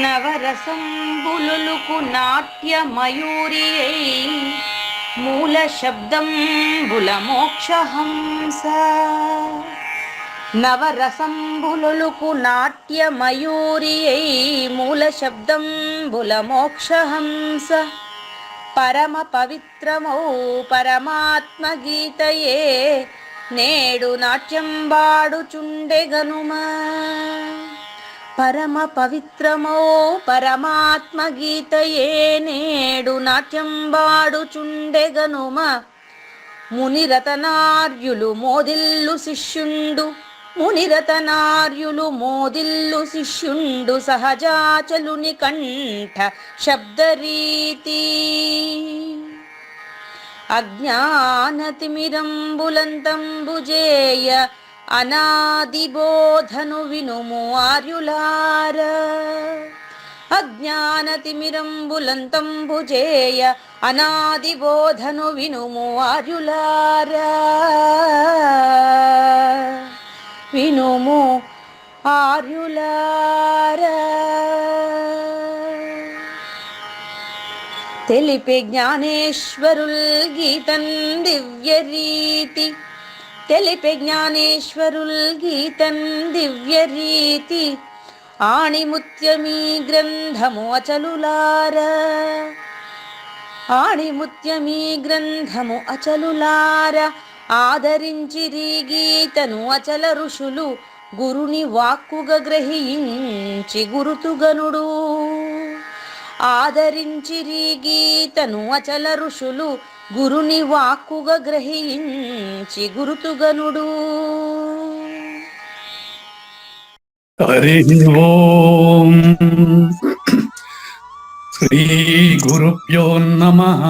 నవరసంబులుకు నాట్యమయూరియై మూల శబ్దంబుల మోక్షహంస. నవరసంబులుకు నాట్యమయూరియై మూల శబ్దంబుల మోక్షహంస. పరమ పవిత్రమౌ పరమాత్మ గీతయే నేడు నాట్యంబాడుచుండెగనుమా. పరమ పవిత్రమో పరమాత్మ గీతయే నేడు నాట్యంబాడుచుండెగనుమ. మునిరతనార్యులు మోదిల్లు శిష్యుండు, మునిరతనార్యులు మోదిల్లు శిష్యుండు సహజాచలుని కంఠ శబ్దరీతి. అజ్ఞానతిమిరంబులంతంబుజేయ అనాదిబోధను వినుము ఆర్యులార. అజ్ఞానతిమిరంబులంతంబుజేయ అనాదిబోధను వినుము ఆర్యులార. వినుము ఆర్యులార. తెలిపే జ్ఞానేశ్వరుల్ గీతన్ దివ్యరీతి. తెలిపే జ్ఞానేశ్వరుల్ గీతన్ దివ్యరీతి. ఆణిముత్యమీ గ్రంథము అచలులార. ఆణిముత్యమీ గ్రంథము అచలులార. ఆదరించిరి గీతను అచల ఋషులు గురుని వాక్కుగా గ్రహించి గురుతుగనుడు. ఆదరించిరి గీతను అచల ఋషులు గురుని వాక్కుగా గ్రహించి గురుతుగనుడు. హరి ఓం శ్రీ గురుభ్యో నమః.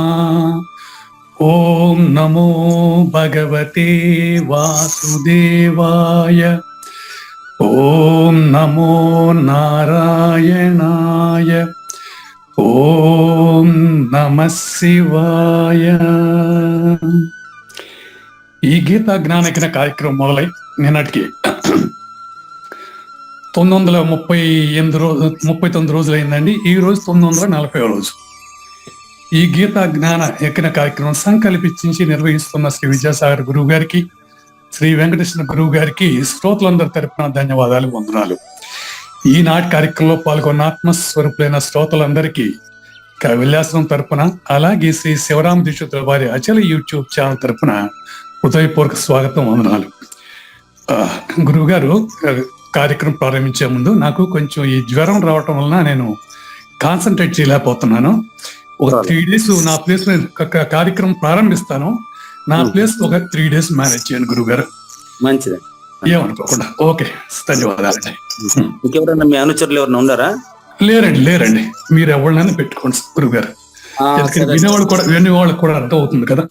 ఓం నమో భగవతే వాసుదేవాయ. ఓం నమో నారాయణాయ. ఓం నమః శివాయ. ఈ గీతా జ్ఞానకిన కార్యక్రమం మొదలై నిన్నటికి 939 రోజులైందండి. ఈ రోజు 940వ రోజు. ఈ గీతా జ్ఞాన యజ్ఞ కార్యక్రమం సంకల్పించి నిర్వహిస్తున్న శ్రీ విద్యాసాగర్ గురువు గారికి, శ్రీ వెంకటేశ్వర గురువు గారికి శ్రోతలందరి తరపున ధన్యవాదాలు, వందనాలు. ఈనాటి కార్యక్రమంలో పాల్గొన్న ఆత్మస్వరూపులైన శ్రోతలందరికీ కైవల్యాశ్రమం తరపున, అలాగే శ్రీ శివరామ దీక్షితుల వారి అచల యూట్యూబ్ ఛానల్ తరపున హృదయపూర్వక స్వాగతం, వందనాలు. గురువు గారు, కార్యక్రమం ప్రారంభించే ముందు నాకు కొంచెం ఈ జ్వరం రావటం వలన నేను కాన్సన్ట్రేట్ చేయలేకపోతున్నాను. ఒక 3 days నా ప్లేస్ లో కార్యక్రమం ప్రారంభిస్తాను. నా ప్లేస్ ఒక 3 days మేనేజ్ చేయండి గురువు గారు. మంచిది, ఏమనుకోకుండా. ఓకే, ధన్యవాదాలండి. ఇంకెవరన్నా మీ అనుచరులు ఎవరైనా ఉన్నారా? లేరండి, మీరు ఎవరినైనా పెట్టుకోండి గురువు గారు. వినేవాళ్ళకి కూడా అర్థం అవుతుంది కదా.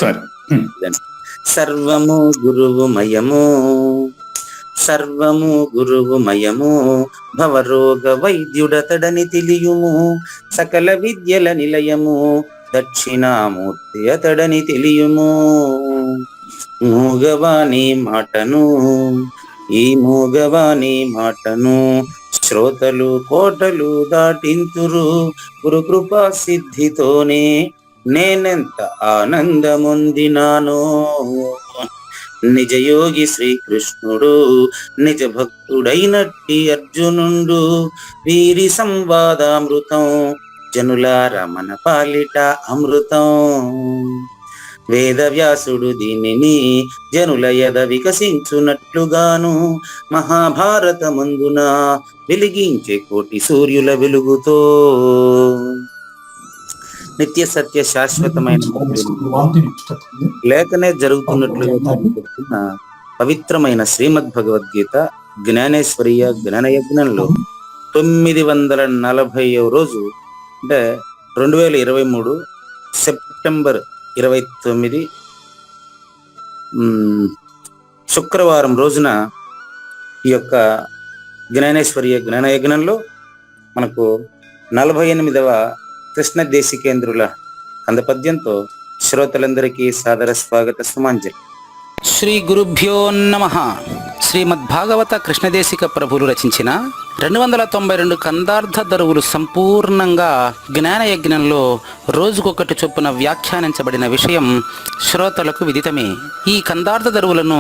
సరే. సర్వము గురువు మయము, సర్వము గురువు మయము. భవరోగ వైద్యుడతడని తెలియుము. సకల విద్యల నిలయము దక్షిణామూర్తి అతడని తెలియుము. మూగవాణి మాటను, ఈ మూగవాణి మాటను శ్రోతలు కోటలు దాటింతురు. గురు కృపా సిద్ధితోనే నేనెంత ఆనందముందినాను. నిజయోగి శ్రీకృష్ణుడు నిజ భక్తుడైనట్టి అర్జునుండు. వీరి సంవాదామృతం జనులార మన పాలిట అమృతం. వేదవ్యాసుడు దీనిని జనుల యద వికసించునట్లుగాను మహాభారతమందున వెలిగించే కోటి సూర్యుల వెలుగుతో నిత్య సత్య శాశ్వతమైన లేఖనే జరుగుతున్నట్లుగా పవిత్రమైన శ్రీమద్ భగవద్గీత జ్ఞానేశ్వరీయ జ్ఞాన యజ్ఞంలో 940వ రోజు, అంటే 2023 సెప్టెంబర్ 29 శుక్రవారం రోజున ఈ యొక్క జ్ఞానేశ్వరీయ జ్ఞాన యజ్ఞంలో మనకు 48వ కృష్ణ దేశికేంద్రుల కందపద్యంతో శ్రోతలందరికీ సాదర స్వాగత సుమాంజలి. శ్రీ గురుభ్యో నమః. శ్రీమద్ భాగవత కృష్ణదేశిక ప్రభులు రచించిన 292 కందార్థ దరువులు సంపూర్ణంగా జ్ఞానయజ్ఞంలో రోజుకొకటి చొప్పున వ్యాఖ్యానించబడిన విషయం శ్రోతలకు విదితమే. ఈ కందార్థ దరువులను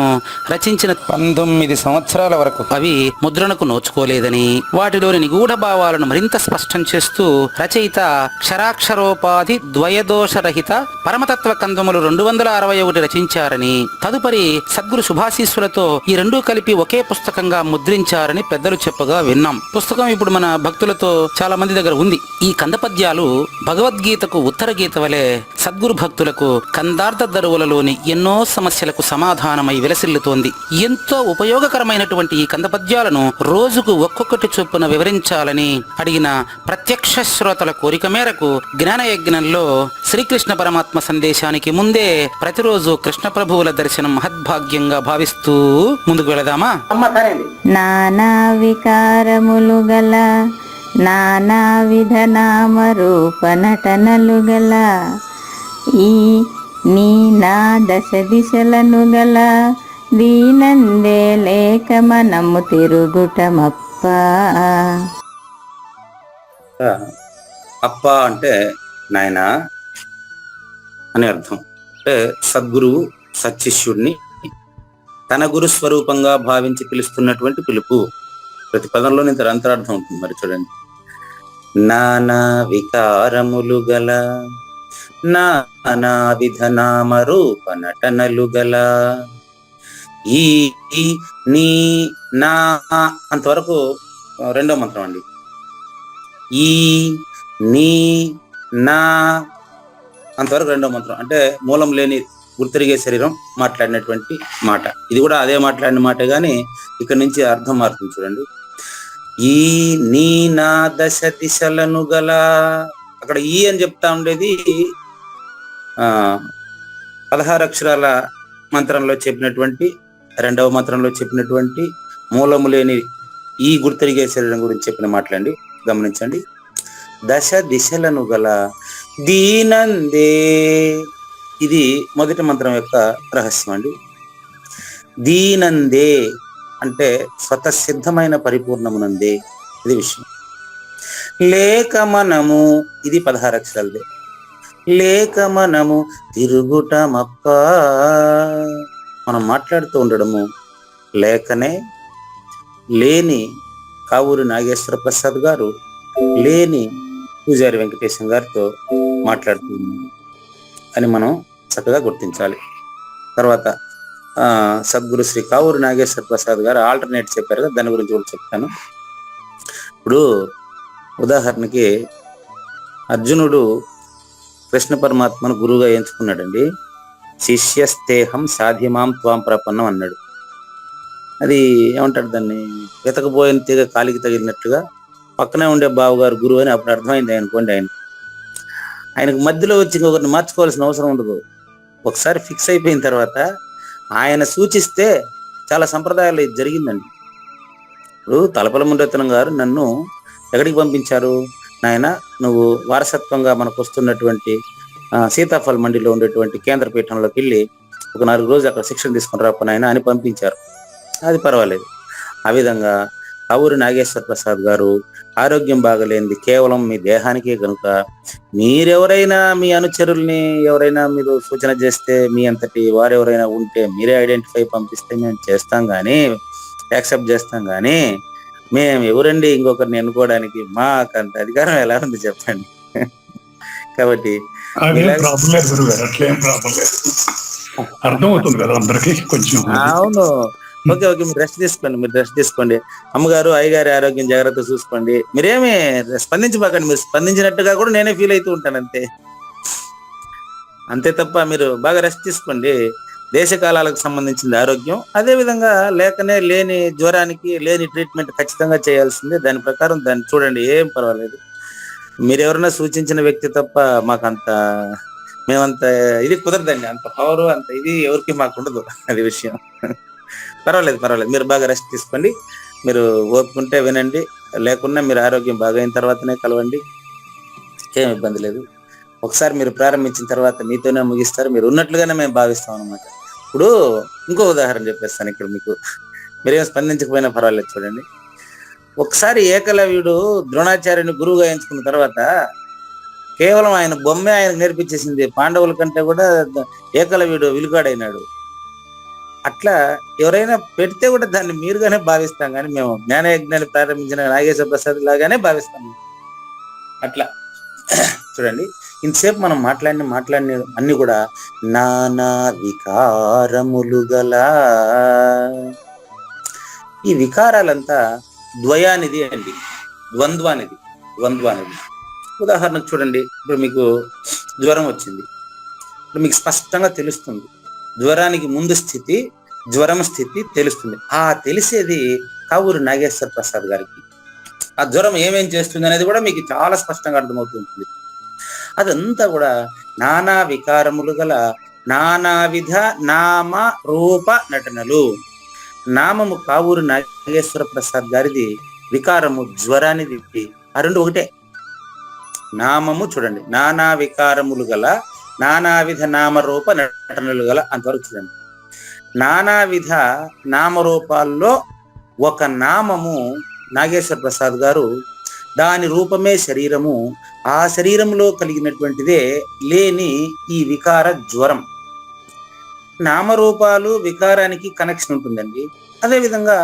రచించిన 19 సంవత్సరాల వరకు అవి ముద్రణకు నోచుకోలేదని, వాటిలోని నిగూఢ భావాలను మరింత స్పష్టం చేస్తూ రచయిత క్షరాక్షరోపాధి ద్వయదోషరహిత పరమతత్వ కందములు 261 రచించారని, తదుపరి సద్గురు శుభాశీస్సులతో ఈ రెండూ కలిపి ఒకే పుస్తకంగా ముద్రించారని పెద్దలు చెప్పగా విన్నాం. పుస్తకం ఇప్పుడు మన భక్తులతో చాలా మంది దగ్గర ఉంది. ఈ కందపద్యాలు భగవద్గీతకు ఉత్తర గీత వలె సద్గురు భక్తులకు కందార్థ దరువులలోని ఎన్నో సమస్యలకు సమాధానమై విలసిల్లుతోంది. ఎంతో ఉపయోగకరమైనటువంటి ఈ కందపద్యాలను రోజుకు ఒక్కొక్కటి చొప్పున వివరించాలని అడిగిన ప్రత్యక్ష శ్రోతల కోరిక మేరకు జ్ఞానయజ్ఞంలో శ్రీకృష్ణ పరమాత్మ సందేశానికి ముందే ప్రతిరోజు కృష్ణ ప్రభువుల దర్శనం మహద్భాగ్యంగా భావిస్తూ ముందుకు వెళదామా? నానా వికారములు గల నానా విధ నామ రూప నటనలు గల ఈ నీ నా దశ దిశలను గల దీనందే లేక మనము తిరుగుటమప్ప. అప్ప అంటే నాయన అని అర్థం. అంటే సద్గురువు సత్శిష్యుడిని తన గురు స్వరూపంగా భావించి పిలుస్తున్నటువంటి పిలుపు. ప్రతి పదంలో ఇంత అంతరార్థం ఉంటుంది. మరి చూడండి, నానా వికారములు గల నానా విధ నామ రూప నటనలు గల ఈ నీ నా అంతవరకు రెండో మంత్రం అండి. ఈ నీ నా అంతవరకు రెండో మంత్రం. అంటే మూలం లేని గుర్తిరిగే శరీరం మాట్లాడినటువంటి మాట. ఇది కూడా అదే మాట్లాడిన మాట, కానీ ఇక్కడ నుంచి అర్థం మారుతుంది. చూడండి, ఈ నీ నా దశ దిశలను గల, అక్కడ ఈ అని చెప్తా ఉండేది 16 అక్షరాల మంత్రంలో చెప్పినటువంటి, రెండవ మంత్రంలో చెప్పినటువంటి మూలము లేని ఈ గుర్తిరిగే శరీరం గురించి చెప్పిన మాటలండి. గమనించండి. దశ దిశలను గల దీనందే, ఇది మొదటి మంత్రం యొక్క రహస్యం అండి. దీనందే అంటే స్వతసిద్ధమైన పరిపూర్ణమునందే, ఇది విషయం. లేక మనము, ఇది 16 అక్షరాలదే. లేక మనము తిరుగుటమప్ప, మనం మాట్లాడుతూ ఉండడము లేకనే, లేని కావూరి నాగేశ్వర ప్రసాద్ గారు లేని పూజారి వెంకటేశం గారితో మాట్లాడుతుంది అని మనం చక్కగా గుర్తించాలి. తర్వాత సద్గురు శ్రీ కావూరి నాగేశ్వర ప్రసాద్ గారు ఆల్టర్నేట్ చెప్పారు కదా, దాని గురించి కూడా చెప్తాను. ఇప్పుడు ఉదాహరణకి అర్జునుడు కృష్ణ పరమాత్మను గురువుగా ఎంచుకున్నాడండి. శిష్యస్తేహం సాధ్యమాం త్వాం ప్రపన్నం అన్నాడు. అది ఏమంటాడు, దాన్ని వెతకపోయిన తీగ కాలికి తగిలినట్టుగా పక్కనే ఉండే బావగారు గురువు అని అప్పుడు అర్థమైంది అనుకోండి. ఆయనకు మధ్యలో వచ్చి ఇంకొకరిని మార్చుకోవాల్సిన అవసరం ఉండదు. ఒకసారి ఫిక్స్ అయిపోయిన తర్వాత ఆయన సూచిస్తే చాలా సంప్రదాయాలు ఇది జరిగిందండి. ఇప్పుడు తలపల మురళీరత్నం గారు నన్ను ఎక్కడికి పంపించారు, నాయన నువ్వు వారసత్వంగా మనకు వస్తున్నటువంటి సీతాఫల్ మండిలో ఉండేటువంటి కేంద్ర పీఠంలోకి వెళ్ళి ఒక 4 రోజులు అక్కడ శిక్షణ తీసుకుని రాపో నాయన అని పంపించారు. అది పర్వాలేదు. ఆ విధంగా కావూరి నాగేశ్వర ప్రసాద్ గారు ఆరోగ్యం బాగలేనిది కేవలం మీ దేహానికే కనుక మీరెవరైనా మీ అనుచరుల్ని ఎవరైనా మీరు సూచన చేస్తే, మీ అంతటి వారెవరైనా ఉంటే మీరే ఐడెంటిఫై పంపిస్తే మేము చేస్తాం, కానీ యాక్సెప్ట్ చేస్తాం. కానీ మేము ఎవరండి ఇంకొకరిని ఎన్నుకోవడానికి? మాకంత అధికారం ఎలా ఉంది చెప్పండి. కాబట్టి అర్థమవుతుంది కదా అందరికి కొంచెం. అవును, ఓకే మీరు రెస్ట్ తీసుకోండి. అమ్మగారు అయ్యగారి ఆరోగ్యం జాగ్రత్త చూసుకోండి. మీరేమి స్పందించబాకండి. మీరు స్పందించినట్టుగా కూడా నేనే ఫీల్ అవుతూ ఉంటాను, అంతే తప్ప మీరు బాగా రెస్ట్ తీసుకోండి. దేశ కాలాలకు సంబంధించింది ఆరోగ్యం. అదే విధంగా లేకనే లేని జ్వరానికి లేని ట్రీట్మెంట్ ఖచ్చితంగా చేయాల్సిందే. దాని ప్రకారం దాన్ని చూడండి, ఏం పర్వాలేదు. మీరు ఎవరైనా సూచించిన వ్యక్తి తప్ప మాకంత మేమంత ఇది కుదరదండి. అంత పవర్ అంత ఇది ఎవరికి మాకు ఉండదు. అది విషయం. పర్వాలేదు. మీరు బాగా రెస్ట్ తీసుకోండి. మీరు ఓపుకుంటే వినండి, లేకున్నా మీరు ఆరోగ్యం బాగా అయిన తర్వాతనే కలవండి. ఏం ఇబ్బంది లేదు. ఒకసారి మీరు ప్రారంభించిన తర్వాత మీతోనే ముగిస్తారు. మీరు ఉన్నట్లుగానే మేము భావిస్తాం అన్నమాట. ఇప్పుడు ఇంకో ఉదాహరణ చెప్పేస్తాను ఇక్కడ మీకు. మీరేం స్పందించకపోయినా పర్వాలేదు. చూడండి, ఒకసారి ఏకలవ్యుడు ద్రోణాచార్యుని గురువుగా ఎంచుకున్న తర్వాత కేవలం ఆయన బొమ్మే ఆయనకు నేర్పించేసింది. పాండవుల కంటే కూడా ఏకలవ్యుడు విలుగాడైనాడు. అట్లా ఎవరైనా పెడితే కూడా దాన్ని మీరుగానే భావిస్తాం, కానీ మేము జ్ఞానయజ్ఞాన్ని ప్రారంభించిన నాగేశ్వర ప్రసాద్ లాగానే భావిస్తాము. అట్లా చూడండి, ఇంతసేపు మనం మాట్లాడిన అన్ని కూడా నానా వికారములు గల, ఈ వికారాలంతా ద్వయానిది అండి, ద్వంద్వానిది. ఉదాహరణకు చూడండి, ఇప్పుడు మీకు జ్వరం వచ్చింది. ఇప్పుడు మీకు స్పష్టంగా తెలుస్తుంది జ్వరానికి ముందు స్థితి, జ్వరం స్థితి తెలుస్తుంది. ఆ తెలిసేది కావూరు నాగేశ్వర ప్రసాద్ గారికి. ఆ జ్వరం ఏమేం చేస్తుంది అనేది కూడా మీకు చాలా స్పష్టంగా అర్థమవుతుంటుంది. అదంతా కూడా నానా వికారములు గల నానావిధ నామ రూప నటనలు. నామము కావూరు నాగేశ్వర ప్రసాద్ గారిది, వికారము జ్వరానిది. ఆ రెండు ఒకటే. నామము చూడండి, నానా వికారములు గల నానావిధ నామరూప నటనలు గల, అంతవరకు చూడండి. నానావిధ నామరూపాల్లో ఒక నామము నాగేశ్వర ప్రసాద్ గారు, దాని రూపమే శరీరము, ఆ శరీరంలో కలిగినటువంటిదే లేని ఈ వికార జ్వరం. నామరూపాలు వికారానికి కనెక్షన్ ఉంటుందండి. అదేవిధంగా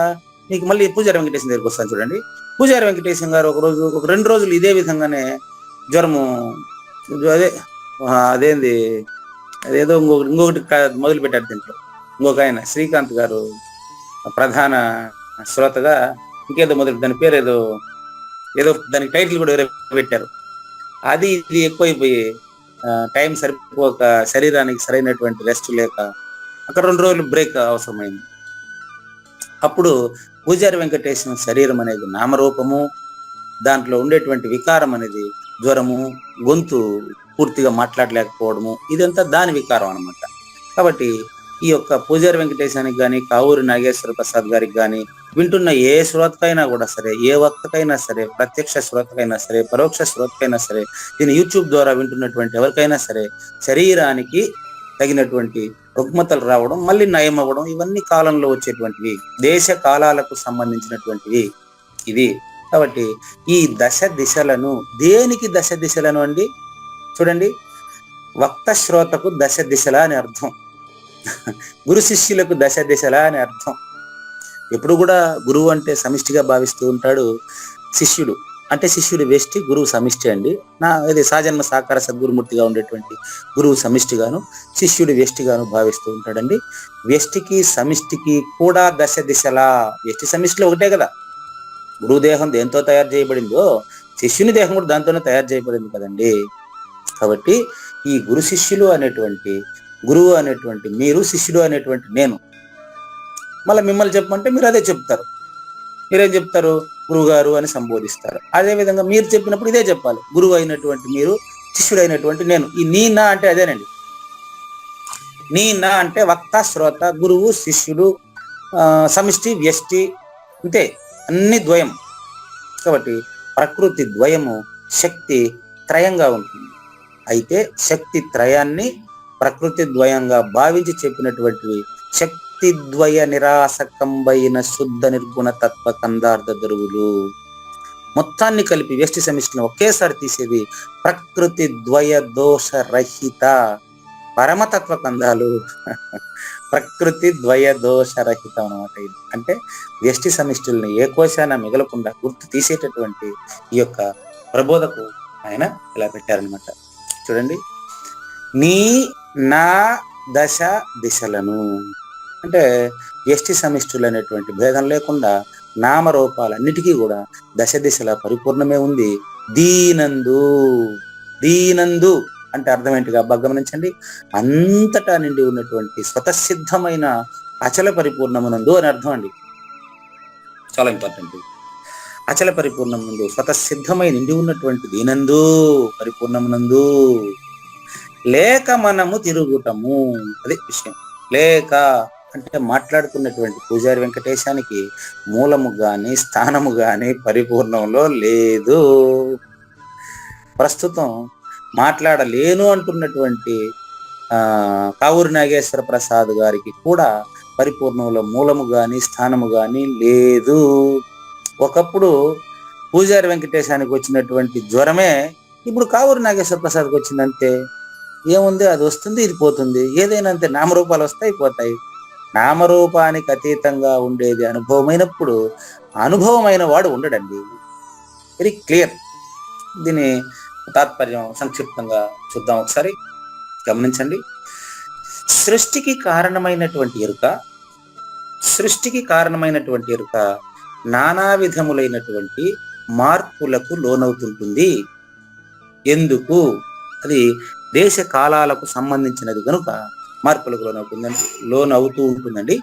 మీకు మళ్ళీ పూజారి వెంకటేశం దగ్గరికి వస్తాను. చూడండి, పూజారి వెంకటేశం గారు ఒక 2 రోజులు ఇదే విధంగానే జ్వరము, అదేదో ఇంకొకటి మొదలు పెట్టారు. దీంట్లో ఇంకొక ఆయన శ్రీకాంత్ గారు ప్రధాన శ్రోతగా ఇంకేదో మొదలు, దాని పేరు ఏదో దానికి టైటిల్ కూడా పెట్టారు. అది ఇది ఎక్కువైపోయి టైం సరిపోక, శరీరానికి సరైనటువంటి రెస్ట్ లేక అక్కడ 2 రోజులు బ్రేక్ అవసరమైంది. అప్పుడు పూజారి వెంకటేశ్వర శరీరం అనేది నామరూపము, దాంట్లో ఉండేటువంటి వికారం అనేది జ్వరము, గొంతు పూర్తిగా మాట్లాడలేకపోవడము, ఇదంతా దాని వికారం అనమాట. కాబట్టి ఈ యొక్క పూజారి వెంకటేశానికి కానీ, కావూరి నాగేశ్వర ప్రసాద్ గారికి కానీ, వింటున్న ఏ శ్రోతకైనా కూడా సరే, ఏ వక్తకైనా సరే, ప్రత్యక్ష శ్రోతకైనా సరే, పరోక్ష శ్రోతకైనా సరే, దీని యూట్యూబ్ ద్వారా వింటున్నటువంటి ఎవరికైనా సరే, శరీరానికి తగినటువంటి రుగ్మతలు రావడం, మళ్ళీ నయం అవ్వడం, ఇవన్నీ కాలంలో వచ్చేటువంటివి, దేశ కాలాలకు సంబంధించినటువంటివి ఇవి. కాబట్టి ఈ దశ దిశలను, దేనికి దశ దిశలను అండి? చూడండి, వక్త శ్రోతకు దశ దిశల అని అర్థం, గురు శిష్యులకు దశ దిశల అని అర్థం. ఎప్పుడు కూడా గురువు అంటే సమిష్టిగా భావిస్తూ ఉంటాడు, శిష్యుడు అంటే శిష్యుడు వ్యష్టి, గురువు సమిష్టి అండి. ఇది సాజన్మ సాకార సద్గురుమూర్తిగా ఉండేటువంటి గురువు సమిష్టిగాను, శిష్యుడు వ్యష్టిగాను భావిస్తూ ఉంటాడండి. వ్యష్టికి సమిష్టికి కూడా దశ దిశలా. వ్యష్టి సమిష్టిలో ఒకటే కదా. గురువు దేహం దేంతో తయారు చేయబడిందో, శిష్యుని దేహం కూడా దాంతోనే తయారు చేయబడింది కదండి. కాబట్టి ఈ గురు శిష్యులు అనేటువంటి, గురువు అనేటువంటి మీరు, శిష్యుడు అనేటువంటి నేను, మళ్ళీ మిమ్మల్ని చెప్పమంటే మీరు అదే చెప్తారు. మీరేం చెప్తారు? గురువు గారు అని సంబోధిస్తారు. అదే విధంగా మీరు చెప్పినప్పుడు ఇదే చెప్పాలి. గురువు అయినటువంటి మీరు, శిష్యుడు అయినటువంటి నేను. ఈ నీ నా అంటే అదేనండి. నీ నా అంటే వక్త, శ్రోత, గురువు, శిష్యుడు, సమిష్టి, వ్యష్టి, అంతే, అన్ని ద్వయం. కాబట్టి ప్రకృతి ద్వయము, శక్తి త్రయంగా ఉంటుంది. అయితే శక్తి త్రయాన్ని ప్రకృతి ద్వయంగా భావించి చెప్పినటువంటివి శక్తి ద్వయ నిరాసకంబైన శుద్ధ నిర్గుణ తత్వ కందార్థ దరువులు. మొత్తాన్ని కలిపి వ్యష్టి సమిష్టిని ఒకేసారి తీసేది ప్రకృతి ద్వయ దోష రహిత పరమతత్వ కందాలు. ప్రకృతి ద్వయ దోష రహితం అనమాట. ఇది అంటే వ్యష్టి సమిష్టిల్ని ఏ కోశాన మిగలకుండా గుర్తు తీసేటటువంటి ఈ యొక్క ప్రబోధకు ఆయన ఇలా పెట్టారనమాట. చూడండి, నీ నా దశ దిశలను అంటే వ్యష్టి సమిష్టులు అనేటువంటి భేదం లేకుండా నామరూపాలన్నిటికీ కూడా దశ దిశల పరిపూర్ణమే ఉంది. దీనందు, దీనందు అంటే అర్థం ఏంటిగా బాగా గమనించండి. అంతటా నిండి ఉన్నటువంటి స్వతసిద్ధమైన అచల పరిపూర్ణమునందు అని అర్థం అండి. చాలా ఇంపార్టెంట్. అచల పరిపూర్ణమునందు స్వతసిద్ధమై నిండి ఉన్నటువంటి దీనందు, పరిపూర్ణమునందు లేక మనము తిరుగుటము. అది విషయం. లేక అంటే మాట్లాడుతున్నటువంటి పూజారి వెంకటేశానికి మూలము గాని స్థానము గాని పరిపూర్ణంలో లేదు. ప్రస్తుతం మాట్లాడలేను అంటున్నటువంటి కావూరి నాగేశ్వర ప్రసాద్ గారికి కూడా పరిపూర్ణంలో మూలము గాని స్థానము గాని లేదు. ఒకప్పుడు పూజారి వెంకటేశానికి వచ్చినటువంటి జ్వరమే ఇప్పుడు కావూరు నాగేశ్వర ప్రసాద్కి వచ్చిందంతే. ఏముంది, అది వస్తుంది, ఇది పోతుంది. ఏదైనా అంతే, నామరూపాలు వస్తాయి పోతాయి. నామరూపానికి అతీతంగా ఉండేది అనుభవమైనప్పుడు అనుభవమైన వాడు ఉండడండి. Very clear. దీని తాత్పర్యం సంక్షిప్తంగా చూద్దాం ఒకసారి, గమనించండి. సృష్టికి కారణమైనటువంటి ఎరుక నానా విధములైనటువంటి మార్పులకు లోనవుతుంటుంది. ఎందుకు? అది దేశ కాలాలకు సంబంధించినది కనుక మార్పులకు లోనవుతూ ఉంటుందండి.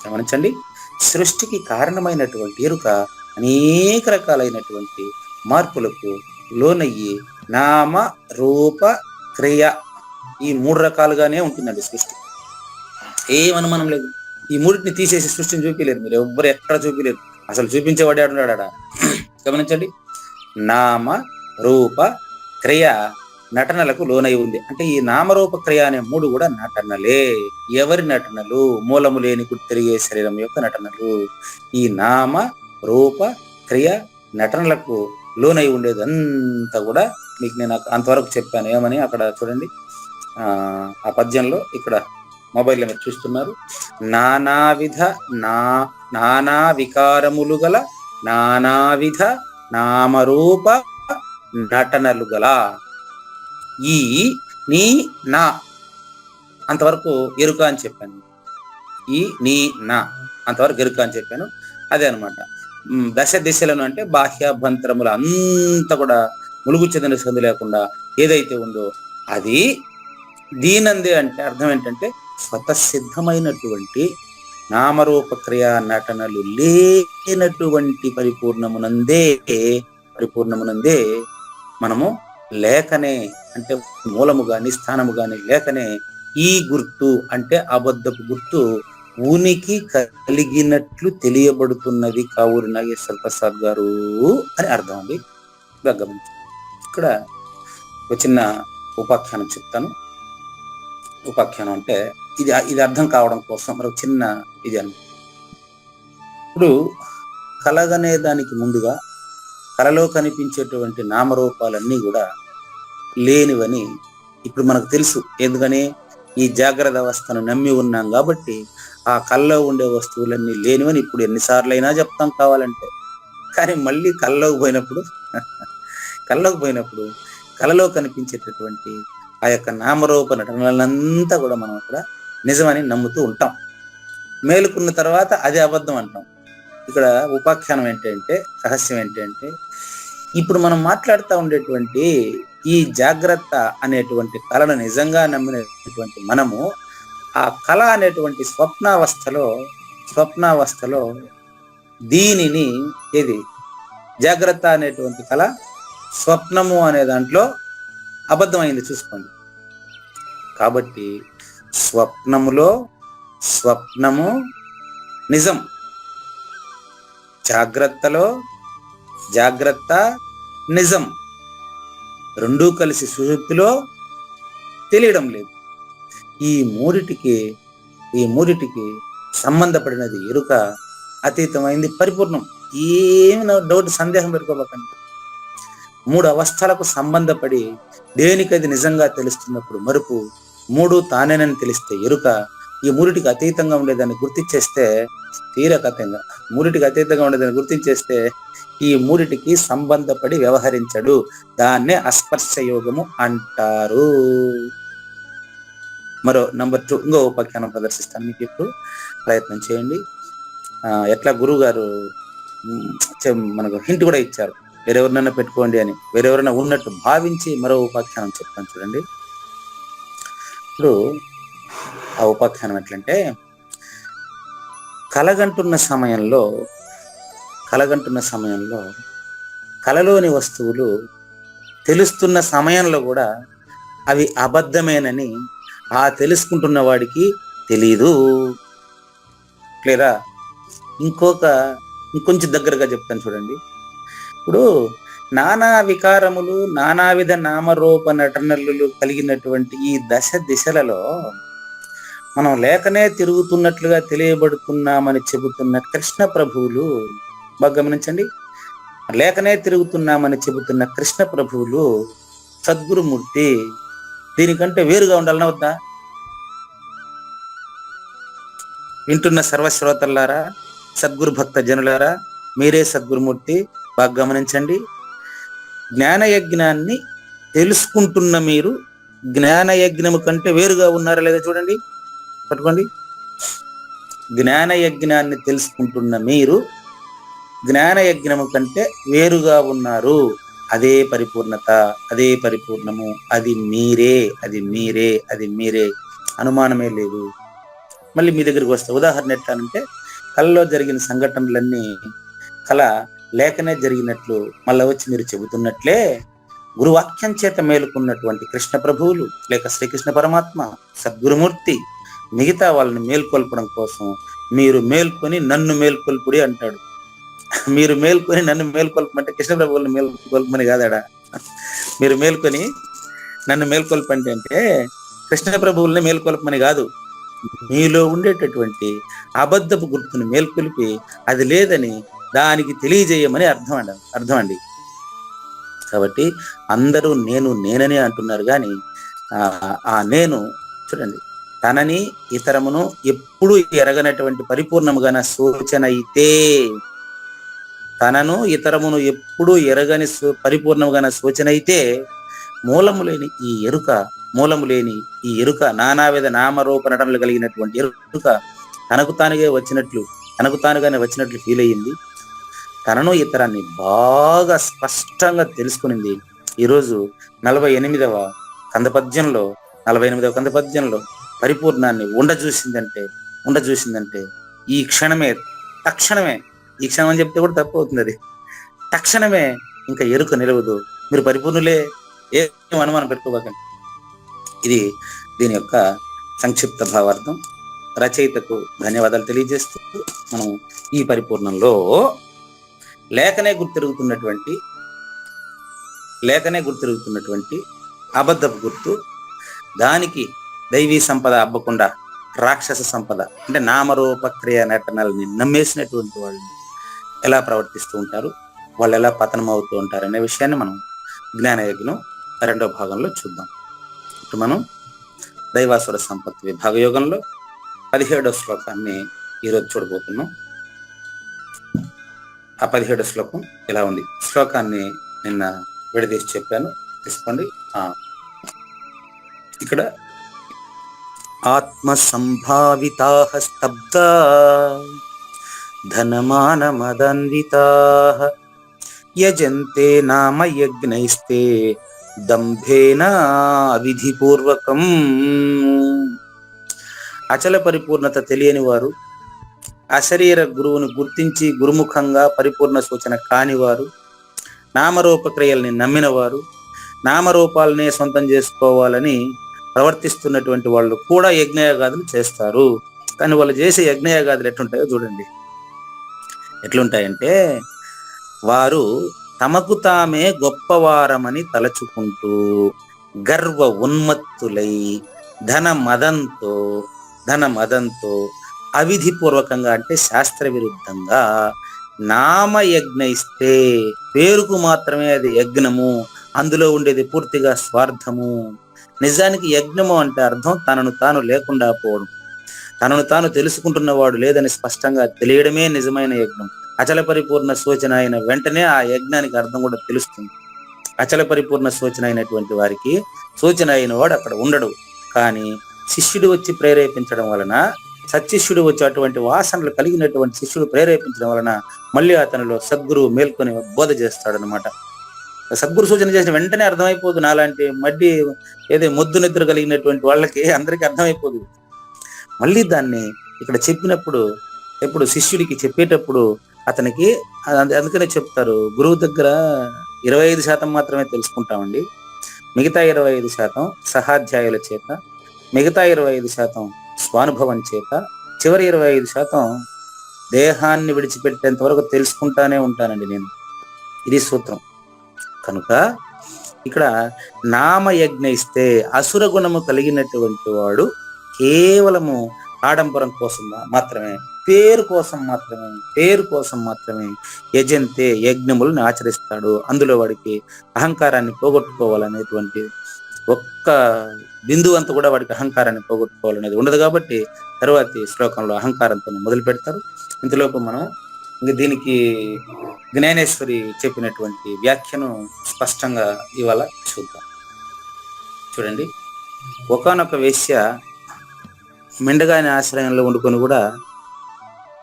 గమనించండి, సృష్టికి కారణమైనటువంటి ఎరుక అనేక రకాలైనటువంటి మార్పులకు లోనయ్యి నామ రూప క్రియ ఈ 3 రకాలుగానే ఉంటుందండి సృష్టి. ఏమనుమానం లేదు. ఈ మూడింటిని తీసేసి సృష్టిని చూపించలేరు, మీరు ఎవ్వరు ఎక్కడ చూపించలేరు. అసలు చూపించేవాడు ఉన్నాడా? గమనించండి, నామ రూప క్రియ నటనలకు లోనై ఉంది. అంటే ఈ నామరూప క్రియ అనే 3 కూడా నటనలే. ఎవరి నటనలు? మూలము లేని తిరిగే శరీరం యొక్క నటనలు. ఈ నామ రూప క్రియ నటనలకు లోనై ఉండేదంతా కూడా మీకు నేను అంతవరకు చెప్పాను. ఏమని అక్కడ చూడండి, ఆ పద్యంలో ఇక్కడ మొబైల్లో మీరు చూస్తున్నారు. నానా వికారములు గల నానావిధ నామరూప నటనలు గల ఈ నీ నా అంతవరకు ఎరుక అని చెప్పాను. ఈ నీ నా అంతవరకు ఎరుక అని చెప్పాను. అదే అనమాట. దశ దిశలను అంటే బాహ్యాభ్యంతరములు అంతా కూడా ములుగు చెందిన సందు లేకుండా ఏదైతే ఉందో అది దీనందే. అంటే అర్థం ఏంటంటే స్వతసిద్ధమైనటువంటి నామరూప క్రియా నటనలు లేనటువంటి పరిపూర్ణమునందే మనము లేకనే, అంటే మూలము గాని స్థానము గాని లేకనే ఈ గుర్తు అంటే అబద్ధపు గుర్తు ఉనికి కలిగినట్లు తెలియబడుతున్నది కావూరి నాగేశ్వర ప్రసాద్ గారు అని అర్థం అండి. గమనించండి, ఇక్కడ ఒక చిన్న ఉపాఖ్యానం చెప్తాను. ఉపాఖ్యానం అంటే ఇది అర్థం కావడం కోసం మరొక చిన్న ఇది అని. ఇప్పుడు కలగనే దానికి ముందుగా కలలో కనిపించేటువంటి నామరూపాలన్నీ కూడా లేనివని ఇప్పుడు మనకు తెలుసు. ఎందుకని? ఈ జాగ్రత్త అవస్థను నమ్మి ఉన్నాం కాబట్టి ఆ కల్లో ఉండే వస్తువులన్నీ లేనివని ఇప్పుడు ఎన్నిసార్లు అయినా చెప్తాం కావాలంటే. కానీ మళ్ళీ కల్లోకి పోయినప్పుడు కలలో కనిపించేటటువంటి ఆ యొక్క నామరూప నటనలంతా కూడా మనం అక్కడ నిజమని నమ్ముతూ ఉంటాం. మేలుకున్న తర్వాత అది అబద్ధం అంటాం. ఇక్కడ ఉపాఖ్యానం ఏంటంటే, రహస్యం ఏంటంటే, ఇప్పుడు మనం మాట్లాడుతూ ఉండేటువంటి ఈ జాగ్రత్త అనేటువంటి కళను నిజంగా నమ్మినటువంటి మనము ఆ కళ అనేటువంటి స్వప్నావస్థలో దీనిని ఏది జాగ్రత్త అనేటువంటి కళ స్వప్నము అనే దాంట్లో అబద్ధమైంది చూసుకోండి. కాబట్టి స్వప్నము నిజం, జాగ్రత్త నిజం, రెండూ కలిసి సుషుప్తిలో తెలియడం లేదు. ఈ మూడిటికి సంబంధపడినది ఎరుక అతీతమైంది, పరిపూర్ణం. ఏమి డౌట్, సందేహం పెట్టుకోబోకండి. 3 అవస్థలకు సంబంధపడి దేనికది నిజంగా తెలుస్తున్నప్పుడు మరుపు, 3 తానేనని తెలిస్తే ఎరుక. ఈ మూడిటికి అతీతంగా ఉండేదాన్ని గుర్తించేస్తే తీరకతంగా ఈ మూడిటికి సంబంధపడి వ్యవహరించడు. దాన్నే అస్పర్శ యోగము అంటారు. మరో నంబర్ 2 ఇంకో ఉపాఖ్యానం ప్రదర్శిస్తాను మీకు. ఇప్పుడు ప్రయత్నం చేయండి. ఎట్లా గురువు గారు మనకు హింట్ కూడా ఇచ్చారు, వేరెవరినైనా పెట్టుకోండి అని. వేరెవరైనా ఉన్నట్టు భావించి మరో ఉపాఖ్యానం చెప్తాను చూడండి. ఇప్పుడు ఆ ఉపాఖ్యానం ఎట్లంటే, కలగంటున్న సమయంలో కలలోని వస్తువులు తెలుస్తున్న సమయంలో కూడా అవి అబద్ధమేనని ఆ తెలుసుకుంటున్న వాడికి తెలీదు. క్లియరా? ఇంకొంచెం దగ్గరగా చెప్తాను చూడండి. ఇప్పుడు నానా వికారములు, నానావిధ నామరూప నటనలు కలిగినటువంటి ఈ దశ దిశలలో మనం లేకనే తిరుగుతున్నట్లుగా తెలియబడుతున్నామని చెబుతున్న కృష్ణ ప్రభువులు, బాగా గమనించండి, లేకనే తిరుగుతున్నామని చెబుతున్న కృష్ణ ప్రభువులు సద్గురుమూర్తి దీనికంటే వేరుగా ఉండాలన్నా వద్దా? వింటున్న సర్వశ్రోతల్లారా, సద్గురు భక్త జనులారా, మీరే సద్గురుమూర్తి, బాగా గమనించండి. జ్ఞానయజ్ఞాన్ని తెలుసుకుంటున్న మీరు జ్ఞానయజ్ఞము కంటే వేరుగా ఉన్నారా లేదా చూడండి, పట్టుకోండి. జ్ఞానయజ్ఞాన్ని తెలుసుకుంటున్న మీరు జ్ఞానయజ్ఞము కంటే వేరుగా ఉన్నారు. అదే పరిపూర్ణత, అదే పరిపూర్ణము, అది మీరే, అది మీరే, అది మీరే, అనుమానమే లేదు. మళ్ళీ మీ దగ్గరికి వస్తే ఉదాహరణ ఎట్లా అంటే, కళలో జరిగిన సంఘటనలన్నీ కళ లేకనే జరిగినట్లు మళ్ళీ వచ్చి మీరు చెబుతున్నట్లే గురువాక్యం చేత మేలుకున్నటువంటి కృష్ణ ప్రభువులు లేక శ్రీకృష్ణ పరమాత్మ సద్గురుమూర్తి మిగతా వాళ్ళని మేల్కొల్పడం కోసం మీరు మేల్కొని నన్ను మేల్కొల్పుడి అంటాడు. మీరు మేల్కొని నన్ను మేల్కొల్పమంటే కృష్ణ ప్రభువులను మేల్కొల్పమని కాదాడా? మీరు మేల్కొని నన్ను మేల్కొల్పండి అంటే కృష్ణ ప్రభువుల్ని మేల్కొల్పమని కాదు, మీలో ఉండేటటువంటి అబద్ధపు గుర్తును మేల్కొల్పి అది లేదని దానికి తెలియజేయమని అర్థం అండి. కాబట్టి అందరూ నేనని అంటున్నారు, కానీ ఆ నేను చూడండి, తనని ఇతరమును ఎప్పుడు ఎరగనటువంటి పరిపూర్ణముగాన సూచన అయితే, తనను ఇతరమును ఎప్పుడు ఎరగని పరిపూర్ణముగాన సూచన అయితే, మూలము లేని ఈ ఎరుక నానావిధ నామరూప నటనలు కలిగినటువంటి ఎరుక తనకు తానుగానే వచ్చినట్లు ఫీల్ అయ్యింది. తనను ఇతరాన్ని బాగా స్పష్టంగా తెలుసుకునింది. ఈరోజు 48వ కందపద్యంలో పరిపూర్ణాన్ని ఉండజూసిందంటే ఈ క్షణమే, తక్షణమే, ఈ క్షణం అని చెప్తే కూడా తప్పు అవుతుంది, అది తక్షణమే ఇంకా ఎరుక నిలవదు. మీరు పరిపూర్ణులే, ఏం అనుమానం పెట్టుకోబాకండి. ఇది దీని యొక్క సంక్షిప్త భావార్థం. రచయితకు ధన్యవాదాలు తెలియజేస్తూ మనం ఈ పరిపూర్ణంలో లేకనే గుర్తిరుగుతున్నటువంటి అబద్ధపు గుర్తు, దానికి దైవీ సంపద అబ్బకుండా రాక్షస సంపద అంటే నామరూపక్రియ నటనల్ని నమ్మేసినటువంటి వాళ్ళు ఎలా ప్రవర్తిస్తూ ఉంటారు, వాళ్ళు ఎలా పతనం అవుతూ ఉంటారు అనే విషయాన్ని మనం జ్ఞానయజ్ఞం 2వ భాగంలో చూద్దాం. ఇప్పుడు మనం దైవాసుర సంపత్తి విభాగ యోగంలో 17వ శ్లోకాన్ని ఈరోజు చూడబోతున్నాం. ఆ 17వ శ్లోకం ఇలా ఉంది. శ్లోకాన్ని నిన్న విడదీసి చెప్పాను, తీసుకోండి. ఇక్కడ ఆత్మ సంభావితా స్తబ్ద ధనమానమదన్వితా యజంతే నామ యజ్ఞైస్తే దంభేన విధిపూర్వకం. అచల పరిపూర్ణత తెలియని వారు, అశరీర గురువును గుర్తించి గురుముఖంగా పరిపూర్ణ సూచన కానివారు, నామరూపక్రియల్ని నమ్మినవారు, నామరూపాలనే సొంతం చేసుకోవాలని ప్రవర్తిస్తున్నటువంటి వాళ్ళు కూడా యజ్ఞయాగాదులు చేస్తారు. కానీ వాళ్ళు చేసే యజ్ఞయాగాదులు ఎట్లుంటాయో చూడండి. ఎట్లుంటాయంటే, వారు తమకు తామే గొప్పవారమని తలచుకుంటూ గర్వ ఉన్మత్తులై ధన మదంతో అవిధిపూర్వకంగా అంటే శాస్త్ర విరుద్ధంగా నామయజ్ఞ ఇస్తే, పేరుకు మాత్రమే అది యజ్ఞము, అందులో ఉండేది పూర్తిగా స్వార్థము. నిజానికి యజ్ఞము అంటే అర్థం తనను తాను లేకుండా పోవడం, తనను తాను తెలుసుకుంటున్నవాడు లేదని స్పష్టంగా తెలియడమే నిజమైన యజ్ఞం. అచల పరిపూర్ణ సూచన అయిన వెంటనే ఆ యజ్ఞానికి అర్థం కూడా తెలుస్తుంది. అచల పరిపూర్ణ సూచన అయినటువంటి వారికి సూచన అయిన వాడు అక్కడ ఉండడు, కానీ శిష్యుడు వచ్చి ప్రేరేపించడం వలన, సత్శిష్యుడు వచ్చి అటువంటి వాసనలు కలిగినటువంటి శిష్యుడు ప్రేరేపించడం వలన మళ్ళీ అతనిలో సద్గురువు మేల్కొని బోధ చేస్తాడనమాట. సద్గురు సూచన చేసిన వెంటనే అర్థమైపోదు. నాలాంటి మొద్దు నిద్ర కలిగినటువంటి వాళ్ళకి అందరికీ అర్థమైపోదు. మళ్ళీ దాన్ని ఇక్కడ చెప్పినప్పుడు, ఎప్పుడు శిష్యుడికి చెప్పేటప్పుడు అతనికి, అందుకనే చెప్తారు, గురువు దగ్గర 25% మాత్రమే తెలుసుకుంటామండి, మిగతా 25% సహాధ్యాయుల చేత, మిగతా 25% స్వానుభవం చేత, చివరి 25% దేహాన్ని విడిచిపెట్టేంత వరకు తెలుసుకుంటానే ఉంటానండి నేను. ఇది సూత్రం. కనుక ఇక్కడ నామయజ్ఞ ఇస్తే అసుర గుణము కలిగినటువంటి వాడు కేవలము ఆడంబరం కోసం మాత్రమే, పేరు కోసం మాత్రమే యజంతే యజ్ఞములను ఆచరిస్తాడు. అందులో వాడికి అహంకారాన్ని పోగొట్టుకోవాలనేటువంటి ఒక్క బిందువు అంతా కూడా వాడికి అహంకారాన్ని పోగొట్టుకోవాలనేది ఉండదు. కాబట్టి తరువాతి శ్లోకంలో అహంకారంతో మొదలు పెడతారు. ఇంతలోపు మనం ఇంక దీనికి జ్ఞానేశ్వరి చెప్పినటువంటి వ్యాఖ్యను స్పష్టంగా ఇవాళ చూద్దాం. చూడండి, ఒకానొక వేశ్య మెండగాని ఆశ్రయంలో ఉండుకొని కూడా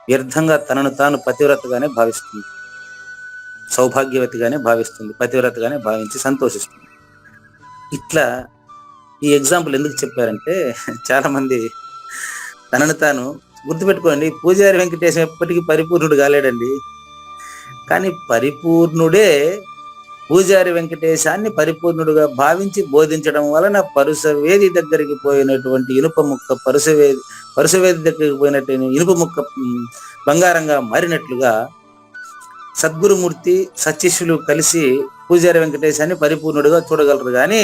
వ్యర్థంగా తనను తాను పతివ్రతగానే భావిస్తుంది, సౌభాగ్యవతిగానే భావిస్తుంది, పతివ్రతగానే భావించి సంతోషిస్తుంది. ఇట్లా ఈ ఎగ్జాంపుల్ ఎందుకు చెప్పారంటే, చాలా మంది తనను తాను గుర్తుపెట్టుకోండి, పూజారి వెంకటేశం ఎప్పటికీ పరిపూర్ణుడు కాలేడండి. కానీ పరిపూర్ణుడే పూజారి వెంకటేశాన్ని పరిపూర్ణుడుగా భావించి బోధించడం వలన పరుసవేది దగ్గరికి పోయినటువంటి ఇనుప ముక్క పరుసవేది దగ్గరికి పోయినటువంటి ఇనుప ముక్క బంగారంగా మారినట్లుగా సద్గురుమూర్తి సత్శిష్యులు కలిసి పూజారి వెంకటేశాన్ని పరిపూర్ణుడుగా చూడగలరు. కానీ